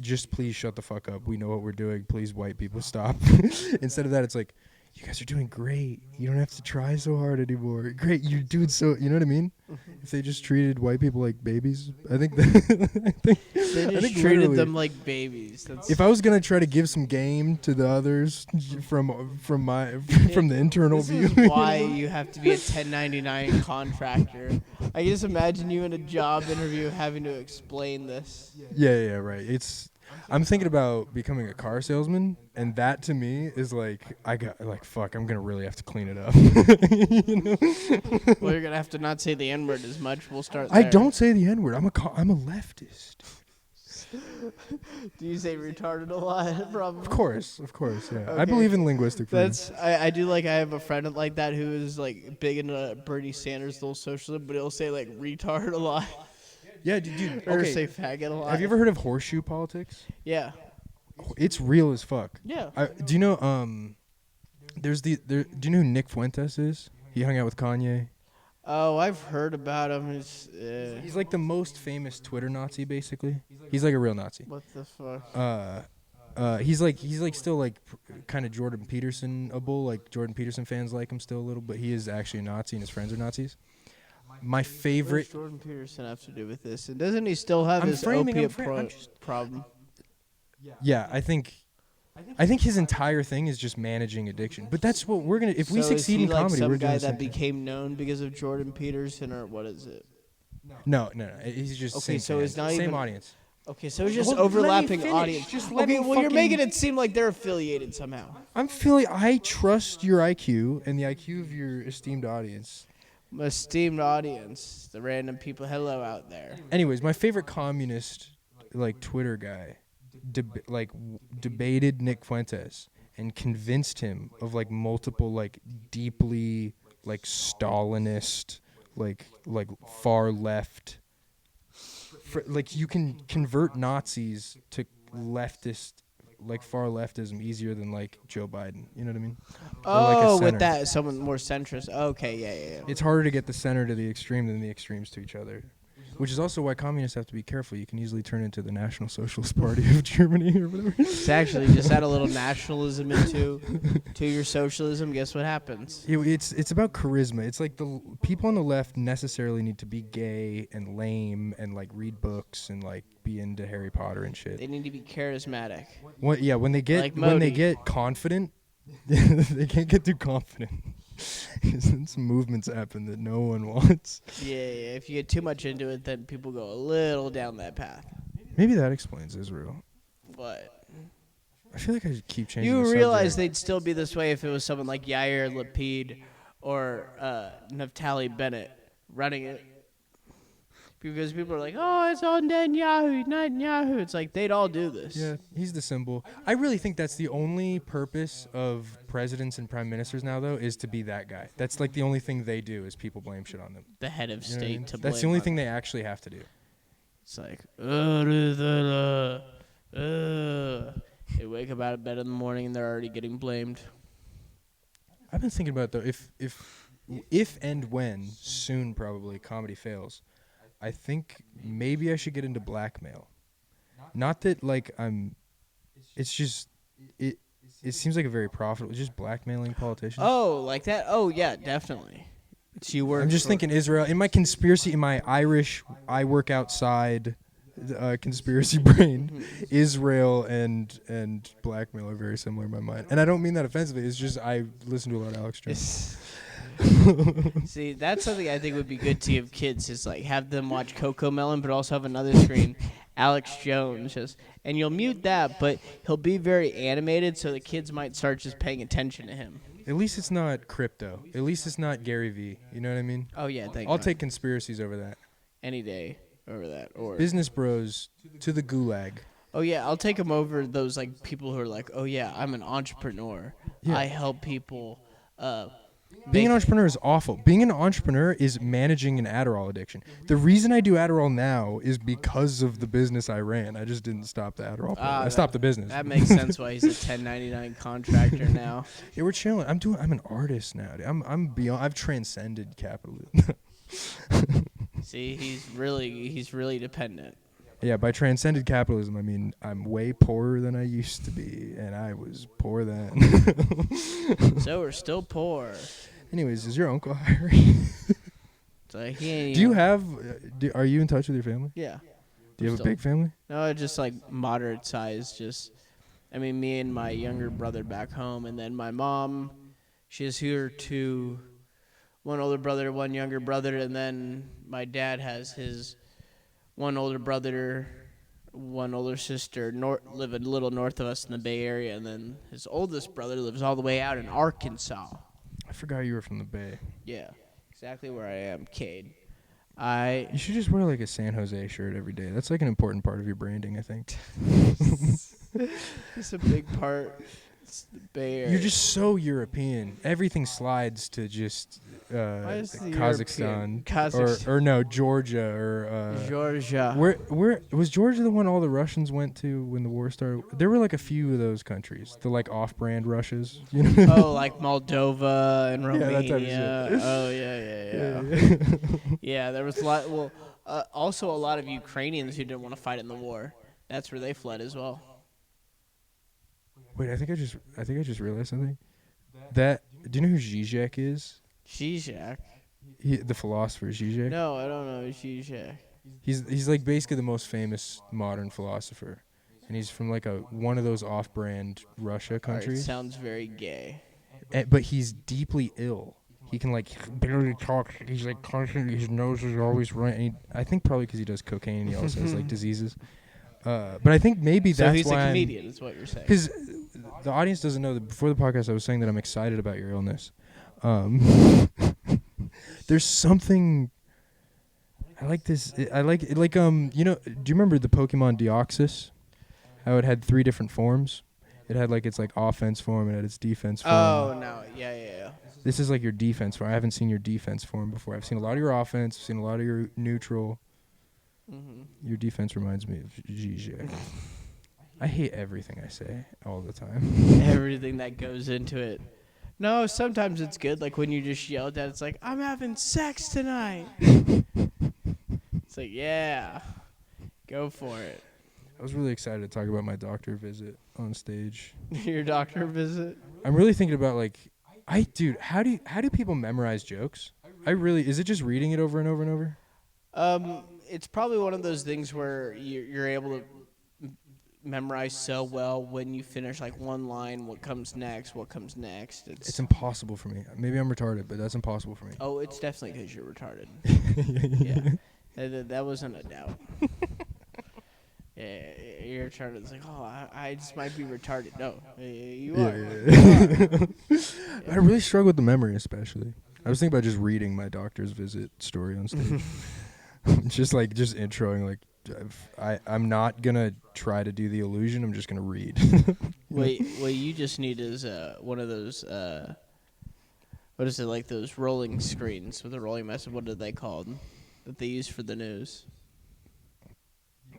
just please shut the fuck up. We know what we're doing. Please, white people, stop. Instead of that, it's like, you guys are doing great. You don't have to try so hard anymore. Great, you're doing so. You know what I mean? If they just treated white people like babies, I think They just treated them like babies. If I was gonna try to give some game to the others from the internal this view, is why you have to be a 1099 contractor. I just imagine you in a job interview having to explain this. Yeah, right. I'm thinking about becoming a car salesman, and that to me is fuck, I'm gonna really have to clean it up. Well, you're gonna have to not say the N-word as much. We'll start there. I don't say the N-word. I'm a leftist. Do you say retarded a lot? Probably. Of course, yeah. Okay. I believe in linguistic freedom. I do I have a friend like that who is big into Bernie Sanders' little socialism, but he'll say retard a lot. Yeah, dude. Or Okay. say faggot a lot. Have you ever heard of horseshoe politics? Yeah. It's real as fuck. Yeah. Do you know? Do you know who Nick Fuentes is? He hung out with Kanye. Oh, I've heard about him. He's the most famous Twitter Nazi, basically. He's a real Nazi. What the fuck? He's like still like kind of Jordan Peterson-able. Like Jordan Peterson fans like him still a little, but he is actually a Nazi and his friends are Nazis. My What favorite. does Jordan Peterson have to do with this? And doesn't he still have I'm his framing, I'm opiate fra- I'm just- problem? Yeah, I think his entire thing is just managing addiction. But that's what we're gonna. If we So succeed is he in like comedy, some we're guy doing the that same thing. became known because of Jordan Peterson, or what is it? No. He's just Okay, same so it's fans, not same even- audience. Okay, so it's just Hold- let me overlapping finish. audience. Just let Okay, me well, you're fucking- making it seem like they're affiliated somehow. I trust your IQ and the IQ of your esteemed audience. My esteemed audience, the random people, hello out there. Anyways, my favorite communist like Twitter guy debated Nick Fuentes and convinced him of like multiple like deeply like Stalinist like far left like you can convert Nazis to leftist like far leftism easier than like Joe Biden, you know what I mean? Or, like, a Oh, center. with that, someone more centrist. Okay, yeah. It's harder to get the center to the extreme than the extremes to each other. Which is also why communists have to be careful. You can easily turn into the National Socialist Party of Germany or whatever. It's actually just add a little nationalism into your socialism. Guess what happens? It's about charisma. It's like the people on the left necessarily need to be gay and lame and like read books and like be into Harry Potter and shit. They need to be charismatic. When they Like get Modi. confident, they can't get too confident. Some movements happen that no one wants. Yeah. If you get too much into it, then people go a little down that path. Maybe that explains Israel. But I feel like I should keep changing. you the realize subject. they'd still be this way if it was someone like Yair Lapid or Naftali Bennett running it. Because people are like, oh, it's on Netanyahu. It's like they'd all do this. Yeah, he's the symbol. I really think that's the only purpose of presidents and prime ministers now, though, is to be that guy. That's like the only thing they do is people blame shit on them. The head of You know what I state mean? to blame. That's the only on. thing they actually have to do. It's like, they wake up out of bed in the morning and they're already getting blamed. I've been thinking about it, though. If and when soon probably comedy fails, I think maybe I should get into blackmail. Not that like it's just it seems like a very profitable, just blackmailing politicians. Oh, like that? Oh, yeah, definitely. It's you work. I'm just for- thinking Israel in my conspiracy, in my Irish I work outside conspiracy brain. Israel and blackmail are very similar in my mind, and I don't mean that offensively. It's just I listen to a lot of Alex Jones. See, that's something I think would be good to give kids is like have them watch Coco Melon, but also have another screen, Alex Jones, and you'll mute that, but he'll be very animated, so the kids might start just paying attention to him. At least it's not crypto. At least it's not Gary Vee. You know what I mean? Oh yeah, thank I'll God. take conspiracies over that. Any day over that. Or Business bros to the gulag. oh yeah, I'll take them over those like people who are like, oh yeah, I'm an entrepreneur. Yeah. I help people. Being an entrepreneur is awful. Being an entrepreneur is managing an Adderall addiction. The reason I do Adderall now is because of the business I ran. I just didn't stop the Adderall. I stopped the business. That makes sense why he's a 1099 contractor now. Yeah, we're chilling. I'm an artist now. Dude. I'm beyond. I've transcended capitalism. See, he's really dependent. Yeah, by transcended capitalism, I mean I'm way poorer than I used to be, and I was poor then. So we're still poor. Anyways, is your uncle hiring? So he ain't Do you even- have? Are you in touch with your family? Yeah. Do you have a Still. big family? No, just like moderate size. Me and my younger brother back home, and then my mom. She has here two, one older brother, one younger brother, and then my dad has his one older brother, one older sister, live a little north of us in the Bay Area, and then his oldest brother lives all the way out in Arkansas. I forgot you were from the Bay. Yeah, exactly where I am, Cade. You should just wear like a San Jose shirt every day. That's like an important part of your branding, I think. It's a big part. It's the Bay Area. You're just so European. Everything slides to just Why is the Kazakhstan, European? Kazakhstan. or no Georgia or Georgia. where was Georgia the one all the Russians went to when the war started? There were like a few of those countries, the like off-brand Russias. You know? Oh, like Moldova and Yeah, that type of Romania. shit. Oh, yeah. Yeah, there was a lot. Well, also a lot of Ukrainians who didn't want to fight in the war. That's where they fled as well. Wait, I think I just realized something. That do you know who Zizek is? Zizek? The philosopher Zizek. No, I don't know Zizek. He's like basically the most famous modern philosopher, and he's from like one of those off-brand Russia Alright, countries. sounds very gay. But he's deeply ill. He can like barely talk. He's like constantly, his nose is always running. I think probably because he does cocaine, he also has like diseases. But I think maybe So that's he's why a comedian, is what you're saying. because the audience doesn't know that before the podcast I was saying that I'm excited about your illness. There's something. I like this. I like it, like you know. Do you remember the Pokemon Deoxys? How it had 3 different forms. It had like its like offense form. It had its defense form. Oh no, yeah. This is like your defense form. I haven't seen your defense form before. I've seen a lot of your offense. I've seen a lot of your neutral. Mm-hmm. Your defense reminds me of Zizek. I hate everything I say all the time. Everything that goes into it. No, sometimes it's good. Like when you just yelled at, it's like, I'm having sex tonight. It's like, yeah, go for it. I was really excited to talk about my doctor visit on stage. Your doctor visit? I'm really thinking about like, dude, how do people memorize jokes? Is it just reading it over and over and over? It's probably one of those things where you're able to memorize so well when you finish like one line, what comes next. It's impossible for me. Maybe I'm retarded, but that's impossible for me. Oh, it's definitely because you're retarded. Yeah, that wasn't a doubt. Yeah, you're retarded. It's like, oh, I just might be retarded. No, you are. I really struggle with the memory, especially. I was thinking about just reading my doctor's visit story on stage. just introing, like, I'm not going to try to do the illusion. I'm just going to read. What you just need is one of those, what is it, like those rolling screens with a rolling message. What are they called that they use for the news?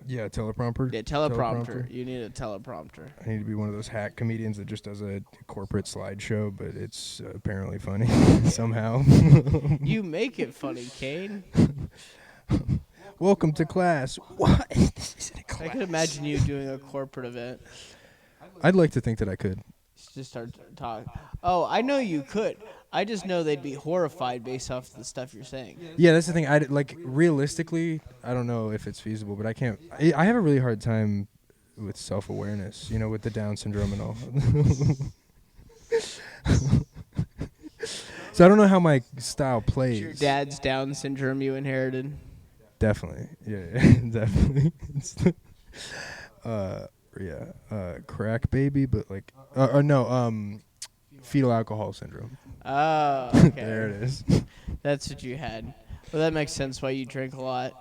Yeah, teleprompter. Yeah, teleprompter. You need a teleprompter. I need to be one of those hack comedians that just does a corporate slideshow, but it's apparently funny somehow. You make it funny, Cade. Welcome to class. What? This isn't a class. I could imagine you doing a corporate event. I'd like to think that I could. Just start talking. Oh, I know you could. I just know they'd be horrified based off the stuff you're saying. Yeah, that's the thing. Realistically, I don't know if it's feasible, but I can't. I have a really hard time with self-awareness, with the Down syndrome and all. So I don't know how my style plays. Your dad's Down syndrome you inherited. Definitely. Yeah, definitely. Crack baby, but like, fetal alcohol syndrome. Oh, okay. There it is. That's what you had. Well, that makes sense why you drink a lot.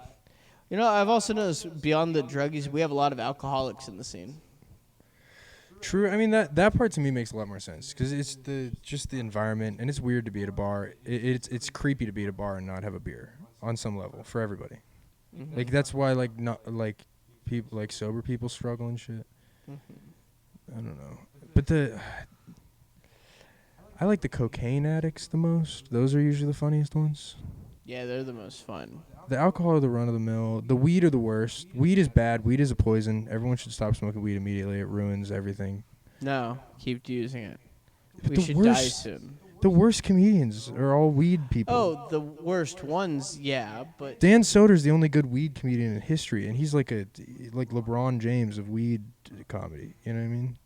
I've also noticed beyond the druggies, we have a lot of alcoholics in the scene. True. I mean, that part to me makes a lot more sense because it's just the environment, and it's weird to be at a bar. It's creepy to be at a bar and not have a beer on some level for everybody. Mm-hmm. Like that's why people like sober people struggle and shit. Mm-hmm. I don't know, but I like the cocaine addicts the most. Those are usually the funniest ones. Yeah, they're the most fun. The alcohol are the run of the mill. The weed are the worst. Weed is bad. Weed is a poison. Everyone should stop smoking weed immediately. It ruins everything. No, keep using it. But We should die soon. The worst comedians are all weed people. Oh, the worst ones, yeah, but Dan Soder's the only good weed comedian in history, and he's like LeBron James of weed comedy. You know what I mean?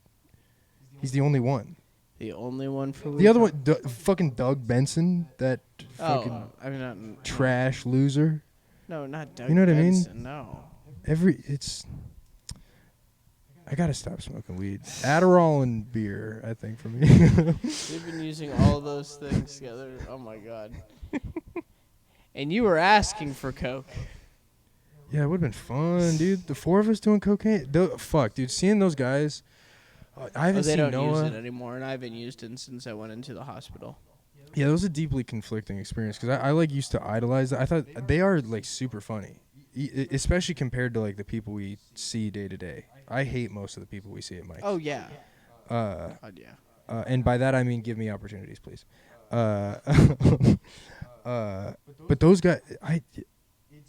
He's the only one. The only one for the other one, fucking Doug Benson, that fucking trash loser. No, not Doug. You know what Benson, I mean? No. I gotta stop smoking weed. Adderall and beer, I think, for me. We've been using all of those things together. Oh my god. And you were asking for coke. Yeah, it would've been fun, dude. The 4 of us doing cocaine. Fuck, dude. Seeing those guys. I haven't seen Noah. They don't use it anymore, and I haven't used it since I went into the hospital. Yeah, it was a deeply conflicting experience because I used to idolize it. I thought they are super funny, especially compared to the people we see day to day. I hate most of the people we see at Mike's. Oh yeah. Yeah. And by that I mean give me opportunities, please. But those guys,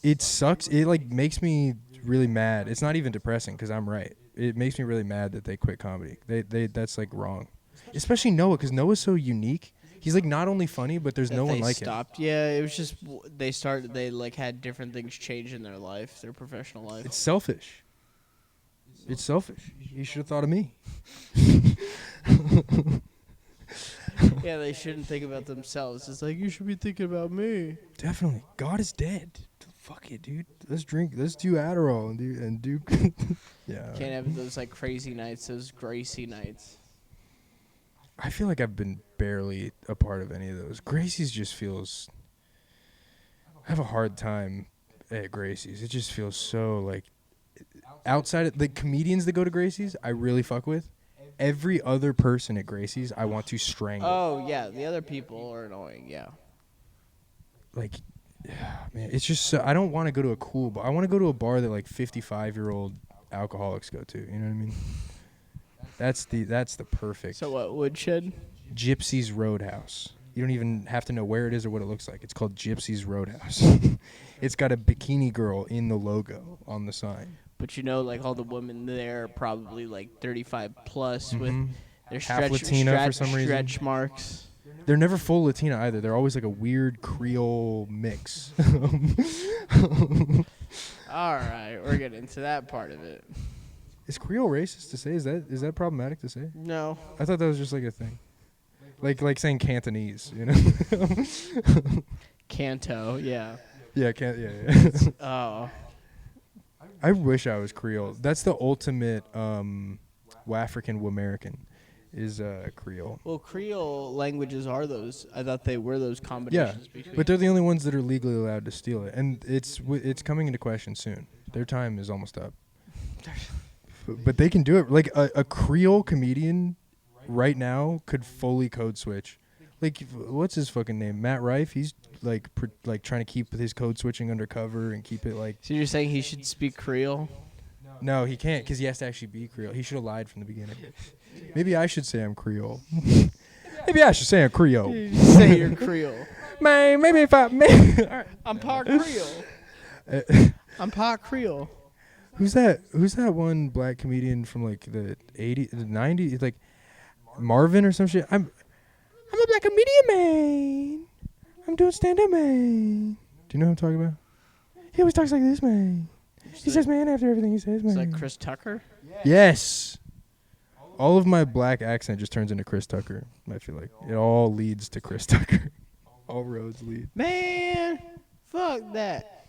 it sucks. It makes me really mad. It's not even depressing because I'm right. it makes me really mad that they quit comedy. They that's like wrong, especially Noah, because Noah's so unique. He's like not only funny, but there's That no one they like him. stopped. Yeah, it was just they like had different things change in their life, their professional life. It's selfish. It's selfish. He should have thought of me. Yeah, they shouldn't think about themselves. It's like, you should be thinking about me. Definitely. God is dead. Fuck it, dude. Let's drink. Let's do Adderall and do. Yeah. Can't have those like crazy nights, those Gracie nights. I feel like I've been barely a part of any of those. Gracie's just feels. I have a hard time at Gracie's. It just feels so like. Outside of the comedians that go to Gracie's, I really fuck with. Every other person at Gracie's, I want to strangle. Oh yeah, the other people are annoying. Yeah. Like, man, it's just so, I don't want to go to a cool bar. I want to go to a bar that like 55-year-old alcoholics go to. You know what I mean? That's the perfect. So what? Woodshed? Gypsy's Roadhouse. You don't even have to know where it is or what it looks like. It's called Gypsy's Roadhouse. It's got a bikini girl in the logo on the sign. But you know, like all the women there are probably like 35 plus with their Half Latina for some reason. stretch marks. They're never full Latina either. They're always like a weird Creole mix. All right, we're getting into that part of it. Is Creole racist to say? Is that problematic to say? No. I thought that was just like a thing. Like saying Cantonese, you know? Canto, yeah. Yeah, yeah. Oh. I wish I was Creole. That's the ultimate African American is Creole. Well, Creole languages are those. I thought they were those combinations between. But they're the only ones that are legally allowed to steal it, and it's coming into question soon. Their time is almost up. But they can do it. Like a Creole comedian right now could fully code switch. Like, what's his fucking name? Matt Rife. He's like trying to keep his code switching undercover and keep it like. So you're saying he should speak Creole? No, he can't because he has to actually be Creole. He should have lied from the beginning. Maybe I should say I'm Creole. Maybe I should say I'm Creole. You say you're Creole. Man, maybe if I. Maybe, all right. I'm part Creole. I'm part Creole. Who's that one black comedian from like the 80s, the 90s? Like Marvin or some shit. I'm a black comedian, man. I'm doing stand-up, man. Do you know who I'm talking about? He always talks like this, man. He says man after everything he says, man. Is that Chris Tucker? Yes. All of my black accent just turns into Chris Tucker. I feel like it all leads to Chris Tucker. All roads lead. Man, fuck that.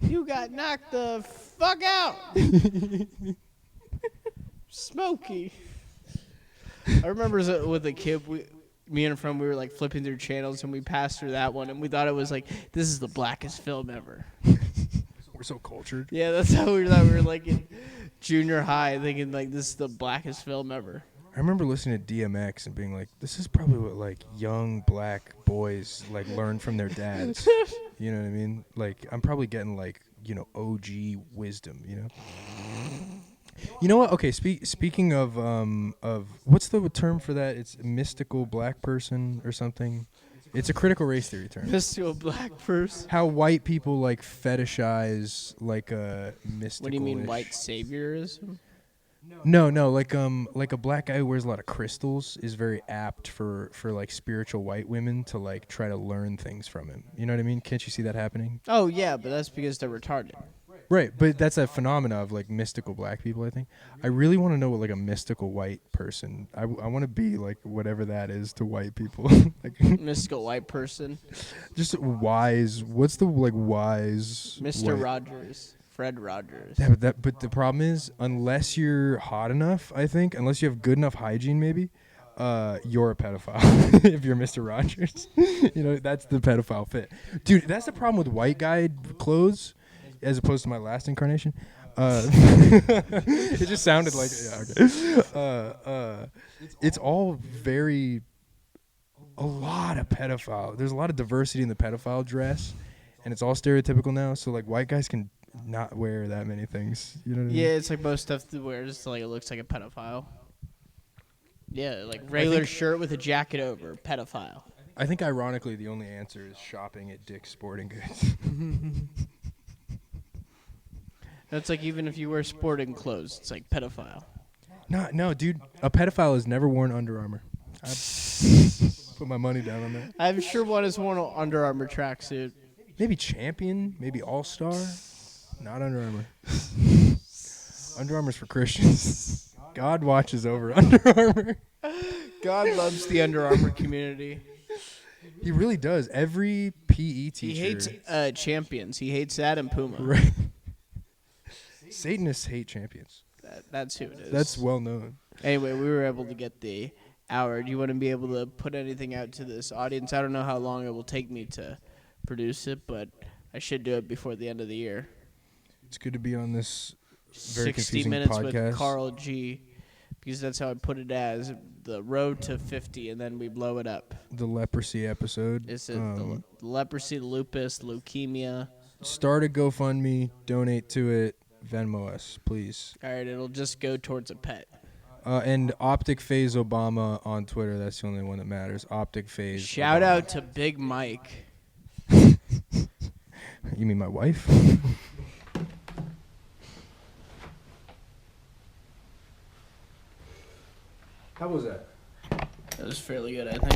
You got knocked the fuck out. Smokey. I remember with a kid, me and a friend, we were like flipping through channels and we passed through that one and we thought it was like, this is the blackest film ever. We're so cultured. Yeah, that's how we thought. We were like in junior high thinking like this is the blackest film ever. I remember listening to DMX and being like, this is probably what like young black boys like learn from their dads. You know what I mean? Like I'm probably getting like, you know, OG wisdom, you know? You know what? Okay, speaking of what's the term for that? It's mystical black person or something. It's a critical race theory term. Mystical black person. How white people like fetishize like a mystical. What do you mean white saviorism? No, like a black guy who wears a lot of crystals is very apt for like spiritual white women to like try to learn things from him. You know what I mean? Can't you see that happening? Oh yeah, but that's because they're retarded. Right, but that's a phenomena of like mystical black people, I think. I really want to know what like a mystical white person. I want to be like whatever that is to white people. Like Mystical white person. just wise. What's the like wise? Mr. white- Rogers. Fred Rogers. Yeah, but the problem is, unless you're hot enough, I think, unless you have good enough hygiene, maybe, you're a pedophile. If you're Mr. Rogers, you know that's the pedophile fit, dude. That's the problem with white guy clothes, as opposed to my last incarnation. It just sounded like okay. It's all very a lot of pedophile. There's a lot of diversity in the pedophile dress, and it's all stereotypical now. So like white guys can not wear that many things. You know what I mean? Yeah, it's like most stuff that wears like it looks like a pedophile. Yeah, like regular shirt with a jacket over, pedophile. I think ironically the only answer is shopping at Dick's Sporting Goods. That's like even if you wear sporting clothes, it's like pedophile. No, dude. A pedophile has never worn Under Armour. I put my money down on that. I'm sure one has worn an Under Armour tracksuit. Maybe Champion, maybe All Star. Not Under Armour. Under Armour's for Christians. God watches over Under Armour. God loves the Under Armour community. He really does. Every PE teacher. He hates champions. He hates that and Puma. Right. Satanists hate champions. That's who it is. That's well known. Anyway, we were able to get the hour. Do you want to be able to put anything out to this audience? I don't know how long it will take me to produce it, but I should do it before the end of the year. It's good to be on this very 60 confusing minutes podcast. with Karl G, because that's how I put it as the road to 50, and then we blow it up. The leprosy episode. Is it the leprosy, lupus, leukemia? Start a GoFundMe, donate to it, Venmo us, please. All right, it'll just go towards a pet. And Optic Phase Obama on Twitter. That's the only one that matters. Optic Phase. Shout Obama. out to Big Mike. You mean my wife? How was that? That was fairly good, I think.